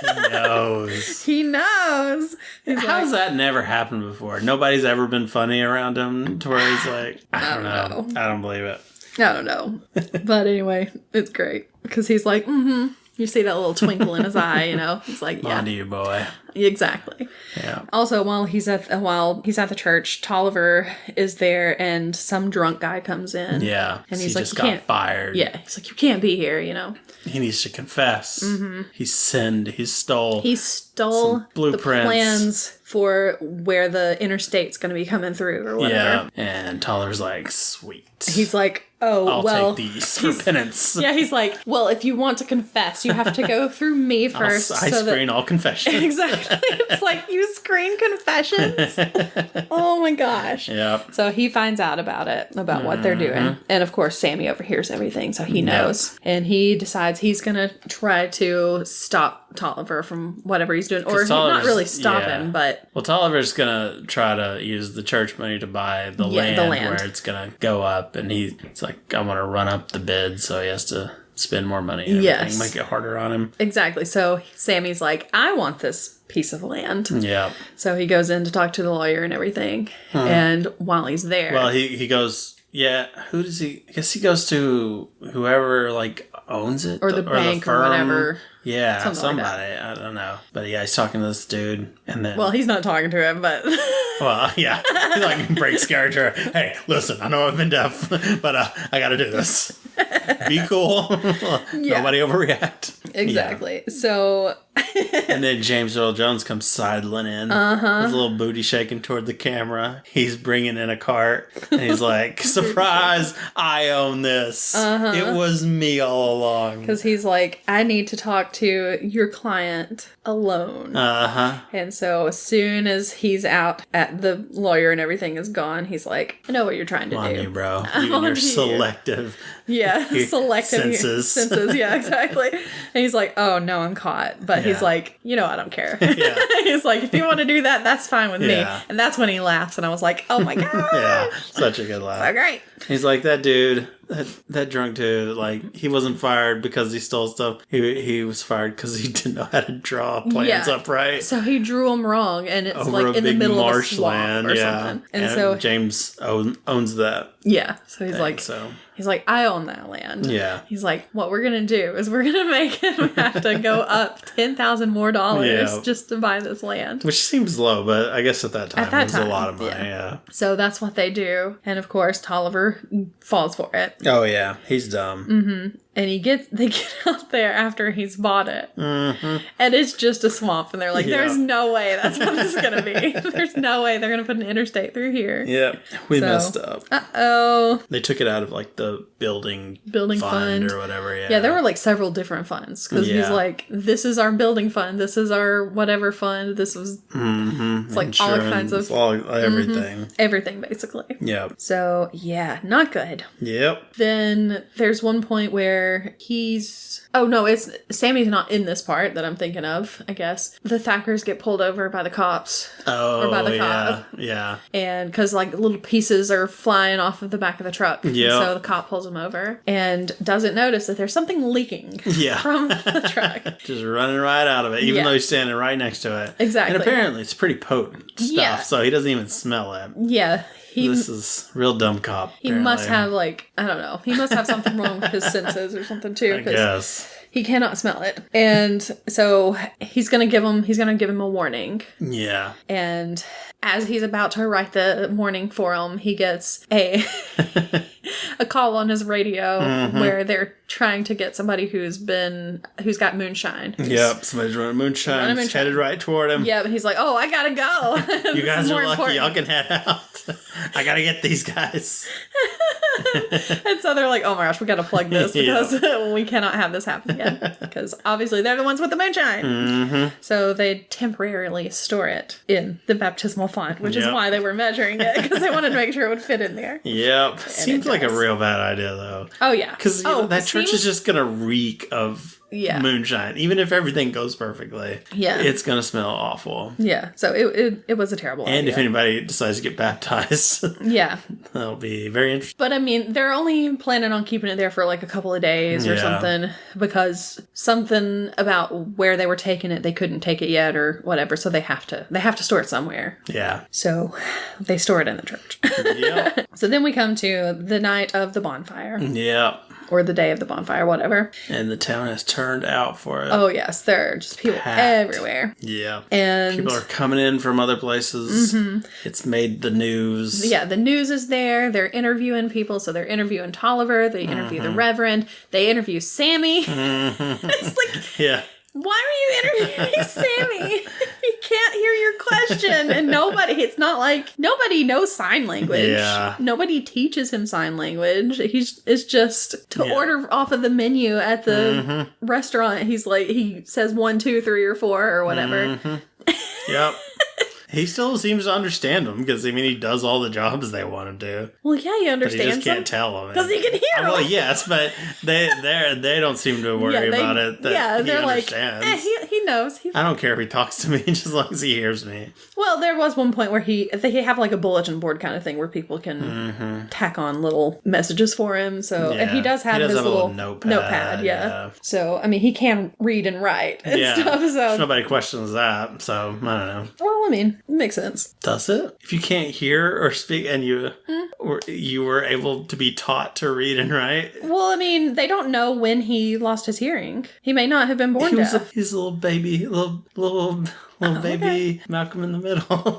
He knows. He knows. How's that never happened before? Nobody's ever been funny around him to where he's like, I don't know. I don't believe it. I don't know. But anyway, it's great. Because he's like, You see that little twinkle in his eye, He's like, On to you, boy. Exactly. Yeah. Also, while he's at the church, Tolliver is there, and some drunk guy comes in. Yeah. And he's he like, just got fired. Yeah. He's like, you can't be here, He needs to confess. He sinned. He stole some blueprints. The plans for where the interstate's going to be coming through or whatever. Yeah. And Tolliver's like, sweet. He's like, I'll take these for penance. Yeah, he's like, well, if you want to confess, you have to go through me first. I screen all confessions. Exactly. It's like, you screen confessions? Oh my gosh. Yeah. So he finds out about it, about what they're doing. And of course, Sammy overhears everything, so he knows. And he decides he's going to try to stop Tolliver from whatever he's doing. Or not really stop him, but... Well, Tolliver's going to try to use the church money to buy the land where it's going to go up. And it's like, I want to run up the bid, so he has to spend more money and everything. Make it harder on him. Exactly. So Sammy's like, I want this piece of land. Yeah. So he goes in to talk to the lawyer and everything. And while he's there... Well, he goes... Yeah, who does he... I guess he goes to whoever, owns it. Or the bank or whatever. Yeah, somebody. I don't know. But yeah, he's talking to this dude, and then... Well, he's not talking to him, but... Well, yeah. He breaks character. Hey, listen, I know I've been deaf, but I gotta do this. Be cool. Nobody overreact. Exactly. Yeah. So... And then James Earl Jones comes sidling in. His little booty shaking toward the camera. He's bringing in a cart. And he's like, surprise, I own this. It was me all along. Because he's like, I need to talk to your client alone. And so as soon as he's out, at the lawyer and everything is gone, he's like, I know what you're trying to do. On you, bro. You're selective. Yeah, selective senses. Yeah, exactly. And he's like, oh, no, I'm caught. But he's like, I don't care. Yeah. He's like, if you want to do that, that's fine with me. And that's when he laughs, and I was like, oh my god. Yeah, such a good laugh. So great. He's like, that dude, that drunk dude, like, he wasn't fired because he stole stuff. He was fired because he didn't know how to draw plans upright. So he drew them wrong, and it's over like in the middle of a swamp marshland, or something. And so James owns that. Yeah. So he's like, so. He's like, I own that land. Yeah. He's like, what we're going to do is we're going to make him have to go up $10,000 more just to buy this land. Which seems low, but I guess at that time it was a lot of money. Yeah. So that's what they do. And of course, Tolliver falls for it. Oh, yeah. He's dumb. Mm-hmm. And they get out there after he's bought it. Mm-hmm. And it's just a swamp. And they're like, there's no way that's what this is going to be. There's no way they're going to put an interstate through here. Yep. We messed up. Uh-oh. They took it out of like the building fund or whatever. Yeah. Yeah, there were like several different funds. Because he's like, this is our building fund. This is our whatever fund. This was it's like insurance, all kinds of everything. Everything, basically. Yep. So, yeah, not good. Yep. Then there's one point where Sammy's not in this part that I'm thinking of, I guess. The Thackers get pulled over by the cops. Oh, or by the cop. Yeah. And because like little pieces are flying off of the back of the truck. Yeah. So the cop pulls them over and doesn't notice that there's something leaking from the truck. Just running right out of it, even though he's standing right next to it. Exactly. And apparently it's pretty potent stuff, so he doesn't even smell it. Yeah. This is real dumb cop. He must have I don't know. He must have something wrong with his senses or something too. I guess. He cannot smell it. And so he's gonna give him a warning. Yeah. And as he's about to write the warning for him, he gets a call on his radio where they're trying to get somebody who's got moonshine. Yep, somebody's running moonshine. He's headed right toward him. Yeah, but he's like, oh, I gotta go. You guys are lucky. Important. Y'all can head out. I gotta get these guys. And so they're like, oh my gosh, we gotta plug this because we cannot have this happen again. Because obviously they're the ones with the moonshine. Mm-hmm. So they temporarily store it in the baptismal font, which is why they were measuring it, because they wanted to make sure it would fit in there. Yep. Seems like a real bad idea, though. Oh, yeah. Because that church is just going to reek of moonshine. Even if everything goes perfectly, it's going to smell awful. Yeah. So it was a terrible idea. And if anybody decides to get baptized, that'll be very interesting. But I mean, they're only planning on keeping it there for like a couple of days or something, because something about where they were taking it, they couldn't take it yet or whatever. So they have to store it somewhere. Yeah. So they store it in the church. Yep. So then we come to the night of the bonfire. Yeah. Or the day of the bonfire, whatever. And the town has turned out for it. Oh, yes. There are just people everywhere. Yeah. And people are coming in from other places. Mm-hmm. It's made the news. Yeah, the news is there. They're interviewing people. So they're interviewing Tolliver. They interview the Reverend. They interview Sammy. Mm-hmm. It's like... Yeah. Why are you interviewing Sammy? He can't hear your question. And nobody knows sign language. Yeah. Nobody teaches him sign language. It's just to order off of the menu at the restaurant. He says 1, 2, 3, or 4 or whatever. Mm-hmm. Yep. He still seems to understand them because, he does all the jobs they want him to. Well, yeah, he understands. But he just can't tell them. Because he can hear them. Well, yes, but they don't seem to worry about it. They're understands. Like, he knows. I don't care if he talks to me just as long as he hears me. Well, there was one point where they have like a bulletin board kind of thing where people can tack on little messages for him. So, and he does have his little notepad. Yeah. So, he can read and write and stuff. So nobody questions that. So, I don't know. Well, it makes sense. Does it? If you can't hear or speak and you were able to be taught to read and write? Well, they don't know when he lost his hearing. He may not have been born deaf. He's a little baby, little baby Malcolm in the Middle.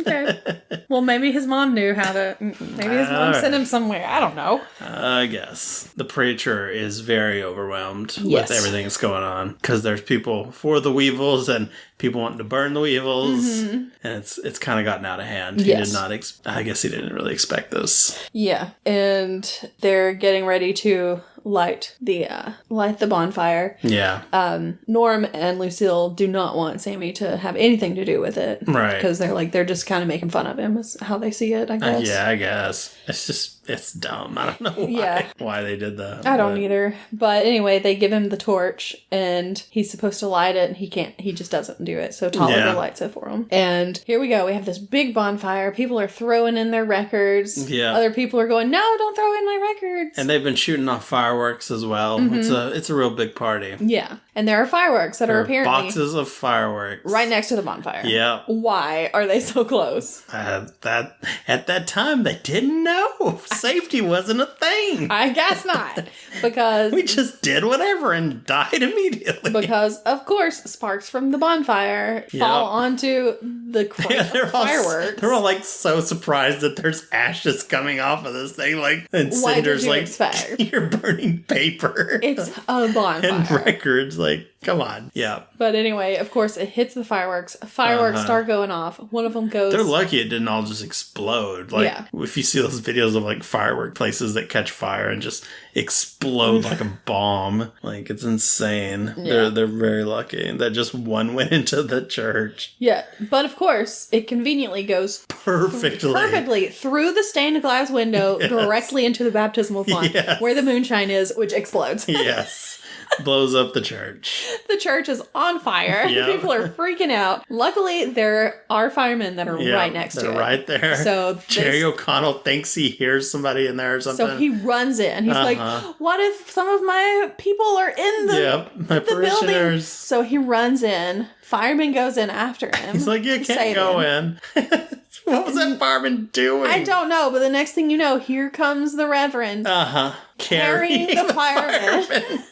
Okay. Well, maybe his mom knew how to... Maybe his mom sent him somewhere. I don't know. I guess. The preacher is very overwhelmed with everything that's going on. Because there's people for the weevils and people wanting to burn the weevils. Mm-hmm. And it's kind of gotten out of hand. He did not... I guess he didn't really expect this. Yeah. And they're getting ready to... light the bonfire. Yeah. Norm and Lucille do not want Sammy to have anything to do with it. Right. Because they're just kind of making fun of him is how they see it, I guess. Yeah, I guess. It's just it's dumb. I don't know why they did that. I don't either. But anyway, they give him the torch and he's supposed to light it and he can't. He just doesn't do it. So Tolliver lights it for him. And here we go. We have this big bonfire. People are throwing in their records. Yeah. Other people are going, no, don't throw in my records. And they've been shooting off fireworks as well. It's a real big party. Yeah. And there are fireworks that are apparently boxes of fireworks right next to the bonfire. Yeah. Why are they so close? At that time, they didn't know. Safety wasn't a thing. I guess not. Because we just did whatever and died immediately. Because, of course, sparks from the bonfire fall onto the fireworks. They're all like so surprised that there's ashes coming off of this thing. Like, and Cinder's like, expect? You're burning paper. It's a bonfire. And records. Like, come on. Yeah. But anyway, of course, it hits the fireworks. Fireworks start going off. One of them goes... They're lucky it didn't all just explode. Like, if you see those videos of, like, firework places that catch fire and just explode like a bomb, like, it's insane. Yeah. They're very lucky that just one went into the church. Yeah. But, of course, it conveniently goes... Perfectly through the stained glass window directly into the baptismal font where the moonshine is, which explodes. Yes. Blows up the church. The church is on fire. Yep. People are freaking out. Luckily, there are firemen that are right next to it. They're right there. So Jerry O'Connell thinks he hears somebody in there or something. So he runs in. He's like, what if some of my people are in the building? So he runs in. Fireman goes in after him. He's like, you can't go in. What was that fireman doing? I don't know, but the next thing you know, here comes the Reverend. Carrying the fireman.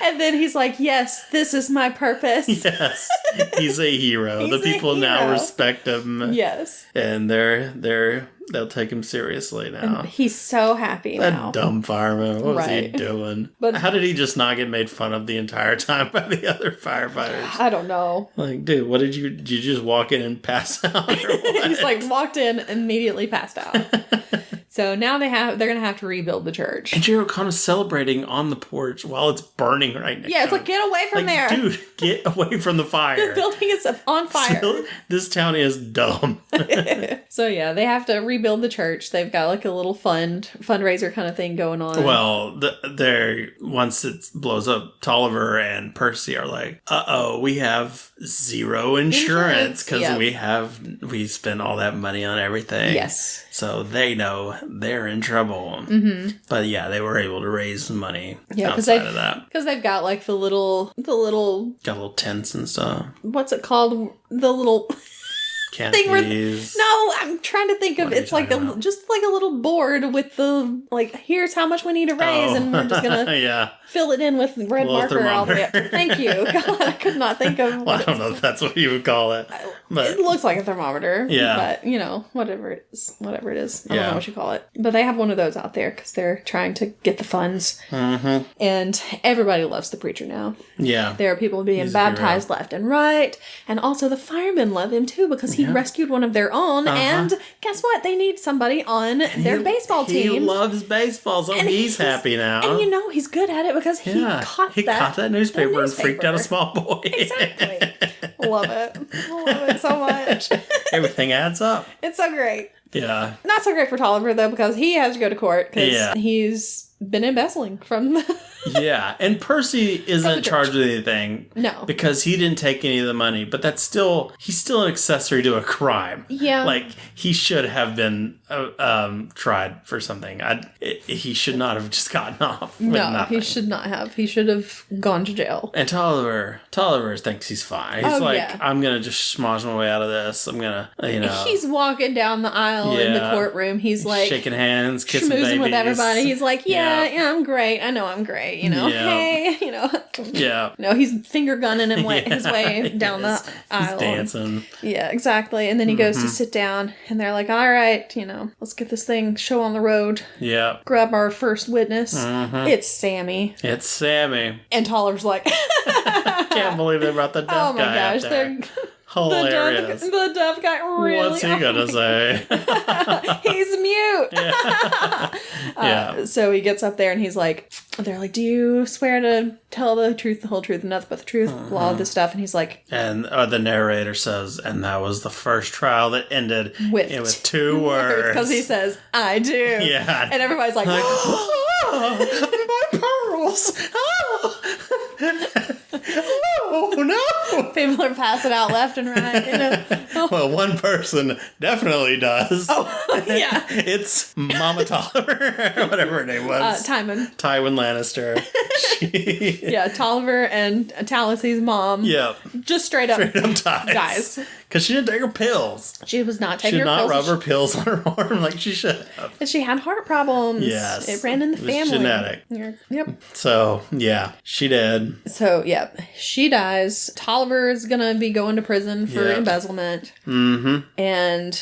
And then he's like, yes, this is my purpose. Yes. He's a hero. The people now respect him. Yes. And they'll take him seriously now. And he's so happy now. That dumb fireman. What was he doing? But how did he just not get made fun of the entire time by the other firefighters? I don't know. Like, dude, did you just walk in and pass out or what? He's like walked in, immediately passed out. So now they're going to have to rebuild the church. And Jerry O'Connell's celebrating on the porch while it's burning right now. Yeah, it's like, get away from there. Dude, get away from the fire. The building is on fire. This town is dumb. So yeah, they have to rebuild the church. They've got like a little fundraiser kind of thing going on. Well, once it blows up, Tolliver and Percy are like, we have zero insurance because we spent all that money on everything. Yes. So they know they're in trouble. Mm-hmm. But yeah, they were able to raise money outside of that. Because they've got like the little... Got little tents and stuff. What's it called? The little... Canopies. No, I'm trying to think of it's like just like a little board with the like here's how much we need to raise and we're just gonna fill it in with red marker all the way up. Thank you. God, I could not think of I don't know if that's what you would call it. But it looks like a thermometer. Yeah. But whatever it is. I don't know what you call it. But they have one of those out there because they're trying to get the funds. Mm-hmm. And everybody loves the preacher now. Yeah. There are people being baptized left and right. And also the firemen love him too because he rescued one of their own, and guess what? They need somebody on their baseball team. He loves baseball, so he's happy now. And he's good at it because he caught that newspaper and freaked out a small boy. Exactly. Love it so much. Everything adds up. It's so great. Yeah. Not so great for Tolliver, though, because he has to go to court because he's been embezzling from the... Yeah, and Percy isn't charged with anything. No. Because he didn't take any of the money, but he's still an accessory to a crime. Yeah. Like, he should have been tried for something. He should not have just gotten off with nothing. He should not have. He should have gone to jail. And Tolliver thinks he's fine. He's I'm going to just schmoz my way out of this. I'm going to, He's walking down the aisle in the courtroom. He's like... shaking hands, kissing babies. Schmoozing with everybody. He's like, I'm great. I know I'm great. Hey, Yeah. No, he's finger gunning his way down the aisle. He's dancing. Yeah, exactly. And then he goes to sit down, and they're like, all right, let's get this show on the road. Yeah. Grab our first witness. Mm-hmm. It's Sammy. And Tolliver's like... Can't believe they brought the deaf guy up there. Hilarious. The deaf guy really... What's he gonna say? He's mute. Yeah. So he gets up there and he's like, they're like, do you swear to tell the truth, the whole truth, and nothing but the truth, all of this stuff? And he's like... And the narrator says, and that was the first trial that ended with 2 words. Because he says, I do. Yeah. And everybody's like, oh, my pearls. Oh, no. People are passing out left and right. You know? Well, one person definitely does. Oh, yeah. It's Mama Tolliver, or whatever her name was. Tywin Lannister. Yeah, Tolliver and Taliesin's mom. Yep. Just straight up dies. Because she didn't take her pills. She was not taking her pills. She did not rub her pills on her arm like she should have. And she had heart problems. Yes. It ran in the family. It was genetic. Yep. So, yeah, she did. So, yeah, she dies. Tolliver is going to be going to prison for embezzlement. Mm-hmm. And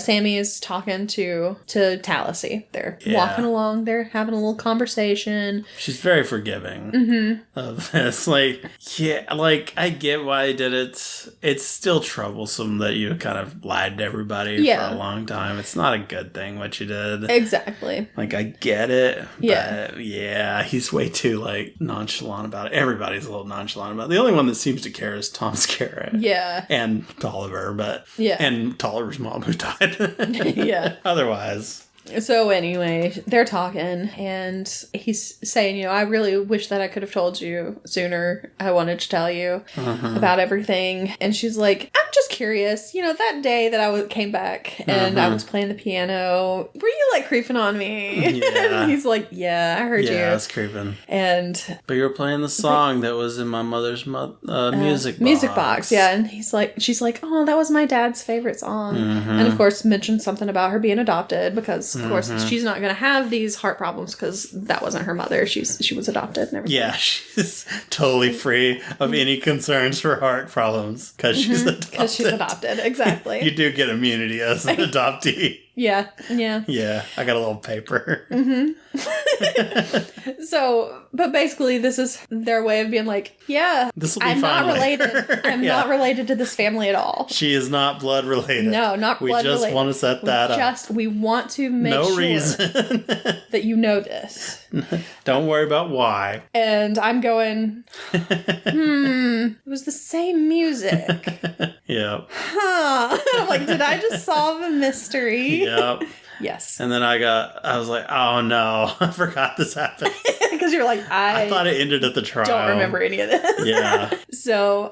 Sammy is talking to Taliesin. They're walking along. They're having a little conversation. She's very forgiving of this. Like, yeah, like, I get why I did it. It's still troublesome that you kind of lied to everybody for a long time. It's not a good thing what you did. Exactly. Like, I get it. But yeah, he's way too, like, nonchalant about it. Everybody's a little nonchalant about it. The only one that seems to care is Tom Skerritt. Yeah. And Tolliver, but... Yeah. And Tolliver's mom who died. Yeah. Otherwise... So anyway, they're talking, and he's saying, you know, I really wish that I could have told you sooner. I wanted to tell you about everything. And she's like, I'm just curious. You know, that day that I came back and I was playing the piano, were you, like, creeping on me? Yeah. And he's like, yeah, I heard you. Yeah, I was creeping. But you were playing the song that was in my mother's music box. Music box, yeah. And she's like, oh, that was my dad's favorite song. And, of course, mentioned something about her being adopted because... Of course, she's not going to have these heart problems because that wasn't her mother. She was adopted and everything. Yeah, she's totally free of any concerns for heart problems because she's adopted. Because she's adopted, exactly. You do get immunity as an adoptee. Yeah. Yeah, I got a little paper. So, but basically, this is their way of being like, yeah, this will be I'm fine not later. related. I'm not related to this family at all. She is not blood related. No, not blood related. We just want to set that up. We want to make sure reason. that you know this. Don't worry about why. And I'm going, it was the same music. Yep. Huh. I'm like, did I just solve a mystery? Yep. Yes. And then I was like, oh no, I forgot this happened. Because you're like, I thought it ended at the trial. Don't remember any of this. Yeah. So,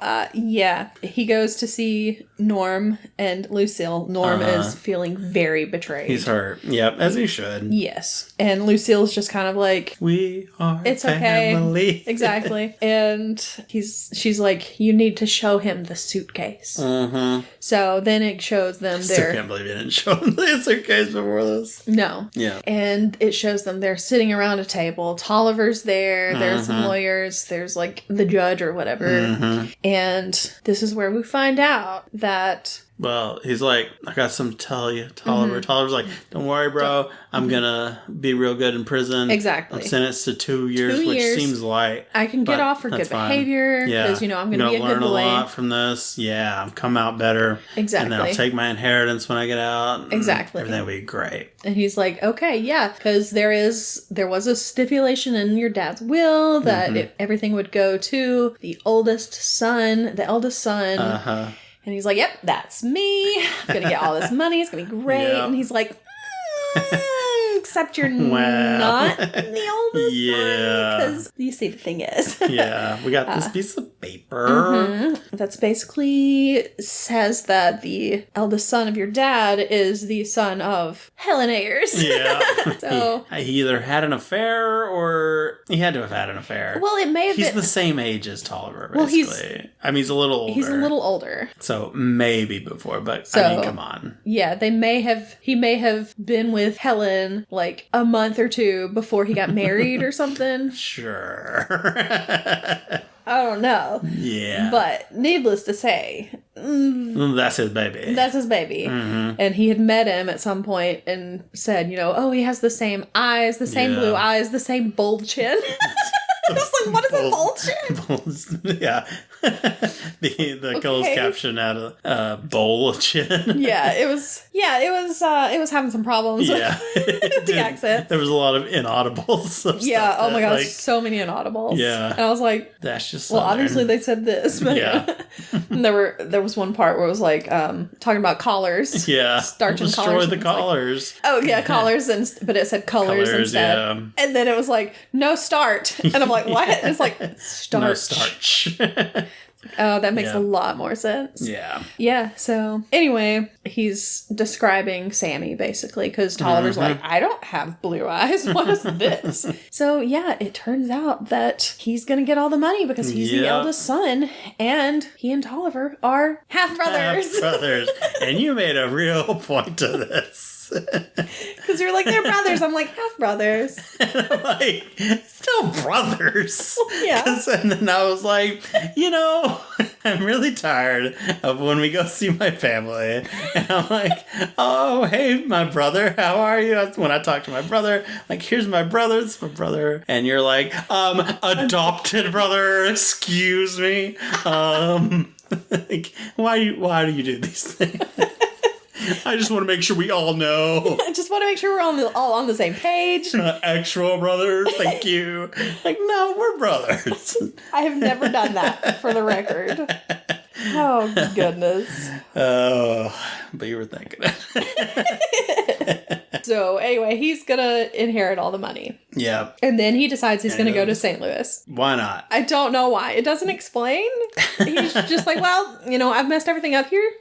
he goes to see Norm and Lucille. Norm is feeling very betrayed. He's hurt. Yep, as he should. Yes. And Lucille's just kind of like, we are it's family. Okay. Exactly. And she's like, you need to show him the suitcase. Mm-hmm. So then it shows them I still can't believe you didn't show him the suitcase before this. No. Yeah. And it shows them they're sitting around a table. Tolliver's there. There's some lawyers. There's like the judge or whatever. And this is where we find out that... Well, he's like, I got something to tell you, Tolliver. Tolliver's like, don't worry, bro. I'm going to be real good in prison. Exactly. I'm sentenced to 2 years, which seems light. I can get off for good behavior. Because, I'm going to be a good boy. I'm going to learn a lot from this. Yeah, I've come out better. Exactly. And then I'll take my inheritance when I get out. Exactly. Everything will be great. And he's like, okay, yeah. Because there was a stipulation in your dad's will that everything would go to the eldest son. Uh-huh. And he's like, yep, that's me. I'm going to get all this money. It's going to be great. Yep. And he's like, except you're not the oldest son. Because you see, the thing is. Yeah, we got this piece of paper. That's basically says that the eldest son of your dad is the son of Helen Ayers. Yeah. So he either had an affair or he had to have had an affair. Well, it may have been. He's the same age as Tolliver, basically. He's a little older. He's a little older. So maybe before, but come on. Yeah, he may have been with Helen like a month or two before he got married or something. Sure. I don't know. Yeah. But needless to say, that's his baby. That's his baby. And he had met him at some point and said, he has the same eyes, the same blue eyes, the same bold chin. was like, what is a bullshit? Yeah. the closed caption had a bowl of chin. Yeah, it was having some problems with the accent. There was a lot of inaudibles. Yeah, oh my gosh, so many inaudibles. Yeah. And I was like, that's just well, obviously they said this, but and there was one part where it was like talking about collars. Yeah. Starching Destroy collars. the collars. Like, oh yeah, collars, but it said colors instead. Yeah. And then it was like, no start. And I'm like, what? It's like, starch. No starch. Oh, that makes a lot more sense. Yeah. Yeah, so anyway, he's describing Sammy, basically, because Tolliver's like, I don't have blue eyes. What is this? So, yeah, it turns out that he's going to get all the money because he's the eldest son, and he and Tolliver are half-brothers. Half-brothers. And you made a real point to this. Because you're like, they're brothers. I'm like, half-brothers. And I'm like, still brothers. Yeah. And then I was like, I'm really tired of when we go see my family. And I'm like, oh, hey, my brother, how are you? That's when I talk to my brother. Like, here's my brother. It's my brother. And you're like, adopted brother, excuse me. Like, why do you do these things? I just want to make sure we all know. I just want to make sure we're all on the same page. Actual brothers, thank you. Like, no, we're brothers. I have never done that, for the record. Oh, goodness. Oh, but you were thinking it. So, anyway, he's gonna inherit all the money. Yeah. And then he decides he's gonna go to St. Louis. Why not? I don't know why. It doesn't explain. He's just like, well, I've messed everything up here.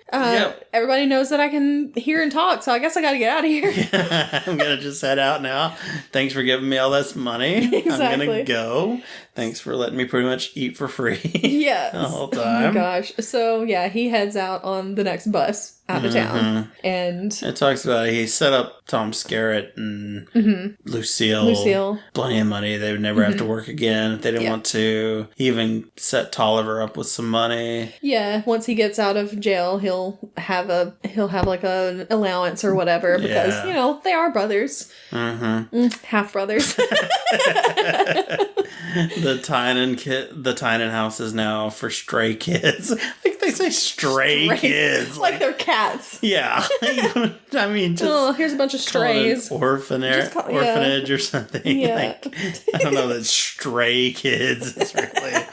Everybody knows that I can hear and talk, so I guess I gotta get out of here. I'm gonna just head out now. Thanks for giving me all this money. Exactly. I'm gonna go. Thanks for letting me pretty much eat for free. Yes. The whole time. Oh my gosh. So, yeah, he heads out on the next bus out of town. And it talks about he set up Tom Skerritt and Lucille. Plenty of money. They would never have to work again if they didn't want to. He even set Tolliver up with some money. Yeah, once he gets out of jail, he'll have like an allowance or whatever because they are brothers, half brothers. The Tynan house is now for stray kids. Like they say, stray kids, like they're cats. Yeah, I mean, just here's a bunch of strays. Orphanage or something. Yeah. Like, I don't know that stray kids is really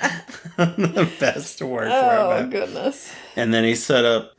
the best word for it. Oh goodness. And then he set up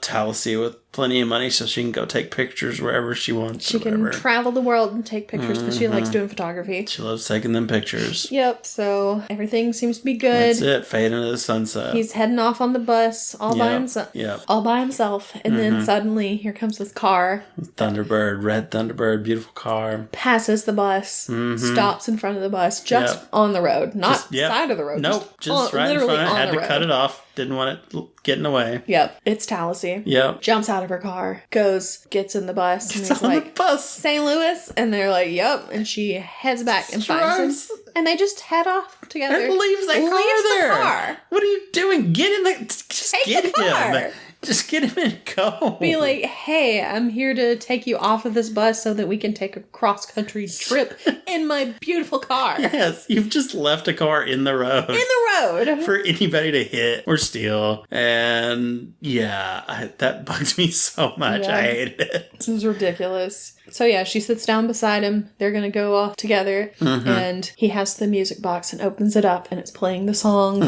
Talcy with plenty of money so she can go take pictures wherever she wants. She can travel the world and take pictures because she likes doing photography. She loves taking them pictures. Yep, so everything seems to be good. That's it, fade into the sunset. He's heading off on the bus by himself. Yep. All by himself. And then suddenly, here comes this car. Thunderbird, red Thunderbird, beautiful car. Passes the bus, stops in front of the bus, just on the road. Not side of the road. Nope, just right in front. Had to cut it off. Didn't want it getting away. Yep, it's Talcy. Yep. Jumps out of her car, gets in the bus, and he's like, St. Louis? And they're like, yep. And she heads back and finds him. And they just head off together. And leaves the car. What are you doing? Get in the... Just take the car. Him. Just get him and go. Be like, hey, I'm here to take you off of this bus so that we can take a cross-country trip in my beautiful car. Yes, you've just left a car in the road. In the road. For anybody to hit or steal. And yeah, that bugs me so much. Yeah. I hated it. This is ridiculous. So yeah, she sits down beside him. They're going to go off together. And he has the music box and opens it up and it's playing the song.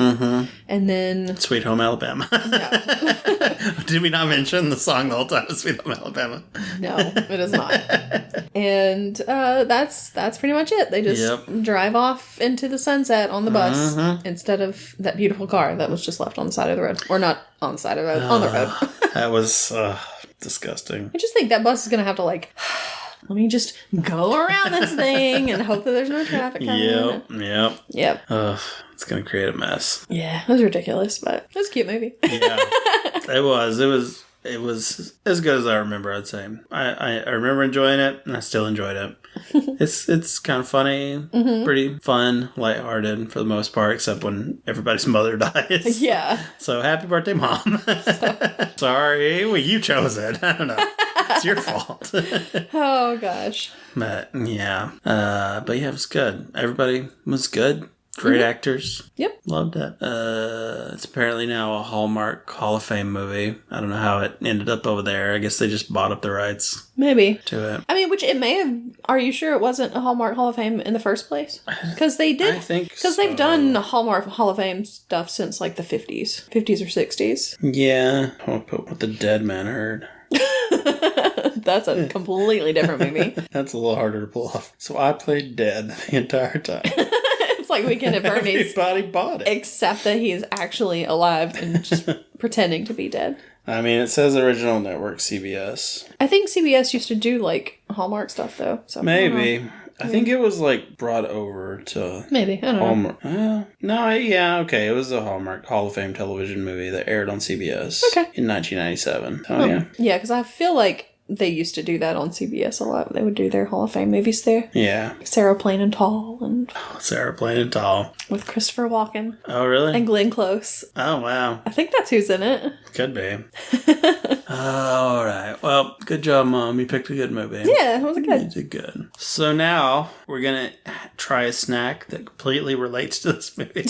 And then... Sweet Home Alabama. No. Did we not mention the song the whole time? Sweet Home Alabama. No, it is not. And that's pretty much it. They just drive off into the sunset on the bus instead of that beautiful car that was just left on the side of the road. Or not on the side of the road, on the road. That was disgusting. I just think that bus is going to have to let me just go around this thing and hope that there's no traffic coming. Yep. It's going to create a mess. Yeah, it was ridiculous, but it was a cute movie. Yeah, it was. It was as good as I remember, I'd say. I remember enjoying it, and I still enjoyed it. It's kind of funny, pretty fun, lighthearted for the most part, except when everybody's mother dies. Yeah. So happy birthday, Mom. Sorry, well, you chose it. I don't know. It's your fault. Oh, gosh. But yeah, it was good. Everybody was good. Great actors. Yep. Loved it. It's apparently now a Hallmark Hall of Fame movie. I don't know how it ended up over there. I guess they just bought up the rights. Maybe. To it. I mean, which it may have... Are you sure it wasn't a Hallmark Hall of Fame in the first place? Because they did... I think Because they've done Hallmark Hall of Fame stuff since, like, the 50s. 50s or 60s. Yeah. I'll put What the Dead Man Heard. That's a completely different movie. That's a little harder to pull off. So I played dead the entire time. It's like Weekend at Bernie's. Everybody bought it. Except that he's actually alive and just pretending to be dead. I mean, it says original network CBS. I think CBS used to do, like, Hallmark stuff, though. So Maybe. I think it was, like, brought over to... Maybe. I don't Hallmark. No, yeah, okay. It was a Hallmark Hall of Fame television movie that aired on CBS in 1997. Oh, yeah. Yeah, because I feel like they used to do that on CBS a lot. They would do their Hall of Fame movies there. Yeah. Sarah Plain and Tall. And Sarah Plain and Tall. with Christopher Walken. Oh, really? And Glenn Close. Oh, wow. I think that's who's in it. Could be. All right. Well, good job, Mom. You picked a good movie. Yeah, it was good. You did good. So now we're going to try a snack that completely relates to this movie.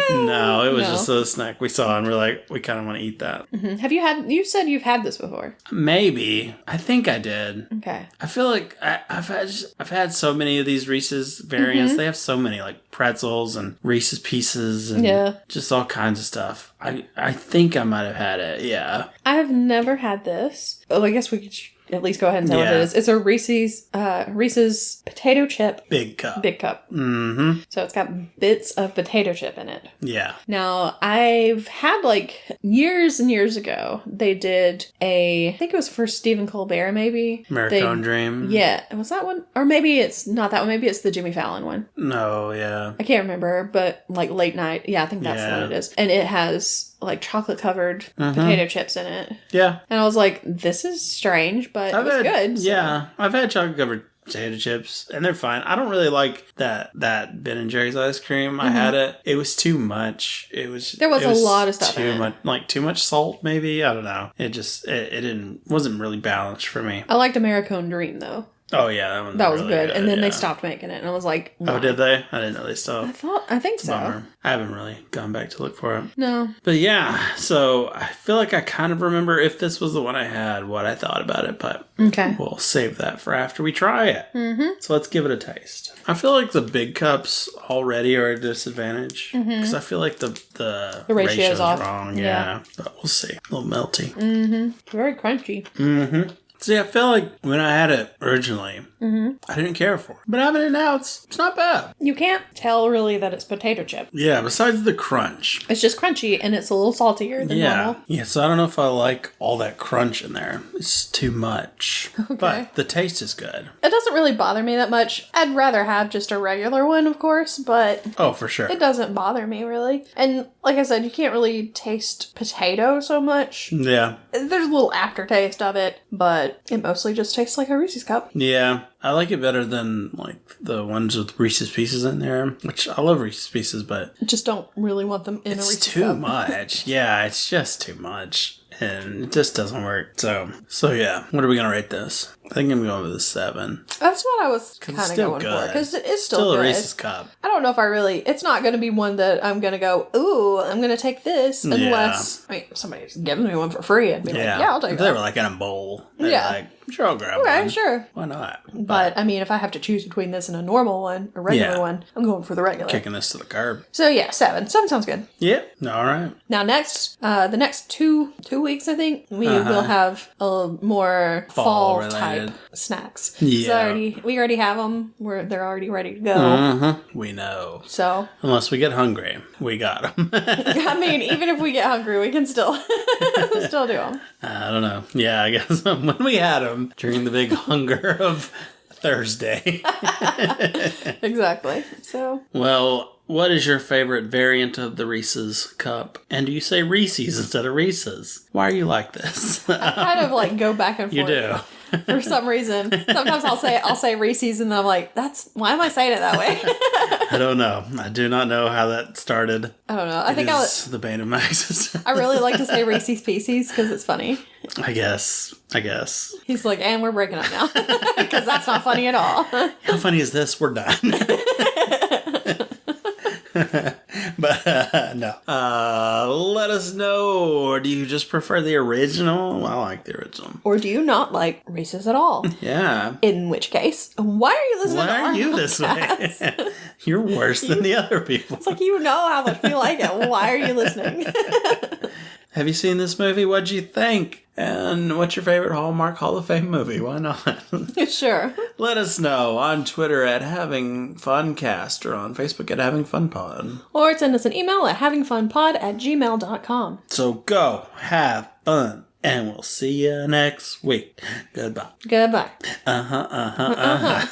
No, it was just a snack we saw and we're like, we kind of want to eat that. Mm-hmm. You said you've had this before. Maybe. I think I did. Okay. I feel like I've had so many of these Reese's variants. Mm-hmm. They have so many, like pretzels and Reese's Pieces and just all kinds of stuff. I think I might have had it. Yeah. I have never had this. Oh, I guess we could at least go ahead and say what it is. It's a Reese's potato chip. Big cup. Mm-hmm. So it's got bits of potato chip in it. Yeah. Now, I've had, like, years and years ago, they did I think it was for Stephen Colbert, maybe. American Dream. Yeah. Was that one? Or maybe it's not that one. Maybe it's the Jimmy Fallon one. No, yeah. I can't remember, but, like, late night. Yeah, I think that's what it is. And it has, like, chocolate-covered potato chips in it. Yeah. And I was like, this is strange, but it was good. So. Yeah. I've had chocolate-covered potato chips, and they're fine. I don't really like that Ben & Jerry's ice cream. I had it. It was too much. There was a lot of stuff in it. Like, too much salt, maybe? I don't know. It wasn't really balanced for me. I liked American Dream, though. Oh, yeah. That was really good. And then they stopped making it. And I was like, why? Oh, did they? I didn't know they stopped. I think so. Bummer. I haven't really gone back to look for it. No. But yeah, so I feel like I kind of remember if this was the one I had, what I thought about it. But we'll save that for after we try it. Mm-hmm. So let's give it a taste. I feel like the big cups already are a disadvantage. Because I feel like the ratio's off. Wrong. Yeah. But we'll see. A little melty. Mm-hmm. Very crunchy. Mm-hmm. See, I feel like when I had it originally, I didn't care for it. But having it now, it's not bad. You can't tell really that it's potato chip. Yeah, besides the crunch. It's just crunchy and it's a little saltier than normal. Yeah, so I don't know if I like all that crunch in there. It's too much. Okay. But the taste is good. It doesn't really bother me that much. I'd rather have just a regular one, of course, but... Oh, for sure. It doesn't bother me, really. And like I said, you can't really taste potato so much. Yeah. There's a little aftertaste of it, but it mostly just tastes like a Reese's cup. Yeah. I like it better than, like, the ones with Reese's Pieces in there, which I love Reese's Pieces, but... I just don't really want them in a Reese's cup. It's too much. Yeah, it's just too much. And it just doesn't work. So yeah. What are we going to rate this? I think I'm going with a 7. That's what I was kind of going for. Because it is still good. A Reese's cup. I don't know if it's not going to be one that I'm going to go, ooh, I'm going to take this. Unless, somebody's giving me one for free. I'd be like, yeah, I'll take if that. They were like in a bowl. Like, sure, I'll grab one. Okay, sure. Why not? But, if I have to choose between this and a normal one, a regular one, I'm going for the regular. Kicking this to the curb. So, yeah, 7. 7 sounds good. Yeah. All right. Now, next, the next two weeks, I think, we will have a more fall-type snacks. Yeah. We already have them. They're already ready to go. Mm-hmm. We know. So. Unless we get hungry, we got them. Even if we get hungry, we can still do them. I don't know. Yeah, I guess when we had them during the big hunger of Thursday. Exactly. So. Well, what is your favorite variant of the Reese's cup? And do you say Reese's instead of Reese's? Why are you like this? I kind of go back and forth. You do. For some reason. Sometimes I'll say Reese's and then I'm like, why am I saying it that way? I don't know. I do not know how that started. I don't know. I think it's the bane of my existence. I really like to say Reese's Pieces because it's funny. I guess. He's like, and we're breaking up now. Because that's not funny at all. How funny is this? We're done. But no. Let us know. Or do you just prefer the original? I like the original. Or do you not like Reese's at all? Yeah. In which case, why are you listening to our Why are you this way? You're worse than the other people. It's like, you know how much we like it. Why are you listening? Have you seen this movie? What'd you think? And what's your favorite Hallmark Hall of Fame movie? Why not? Sure. Let us know on Twitter at HavingFunCast or on Facebook at HavingFunPod. Or send us an email at havingfunpod@gmail.com. So go have fun, and we'll see you next week. Goodbye. Goodbye. Uh-huh.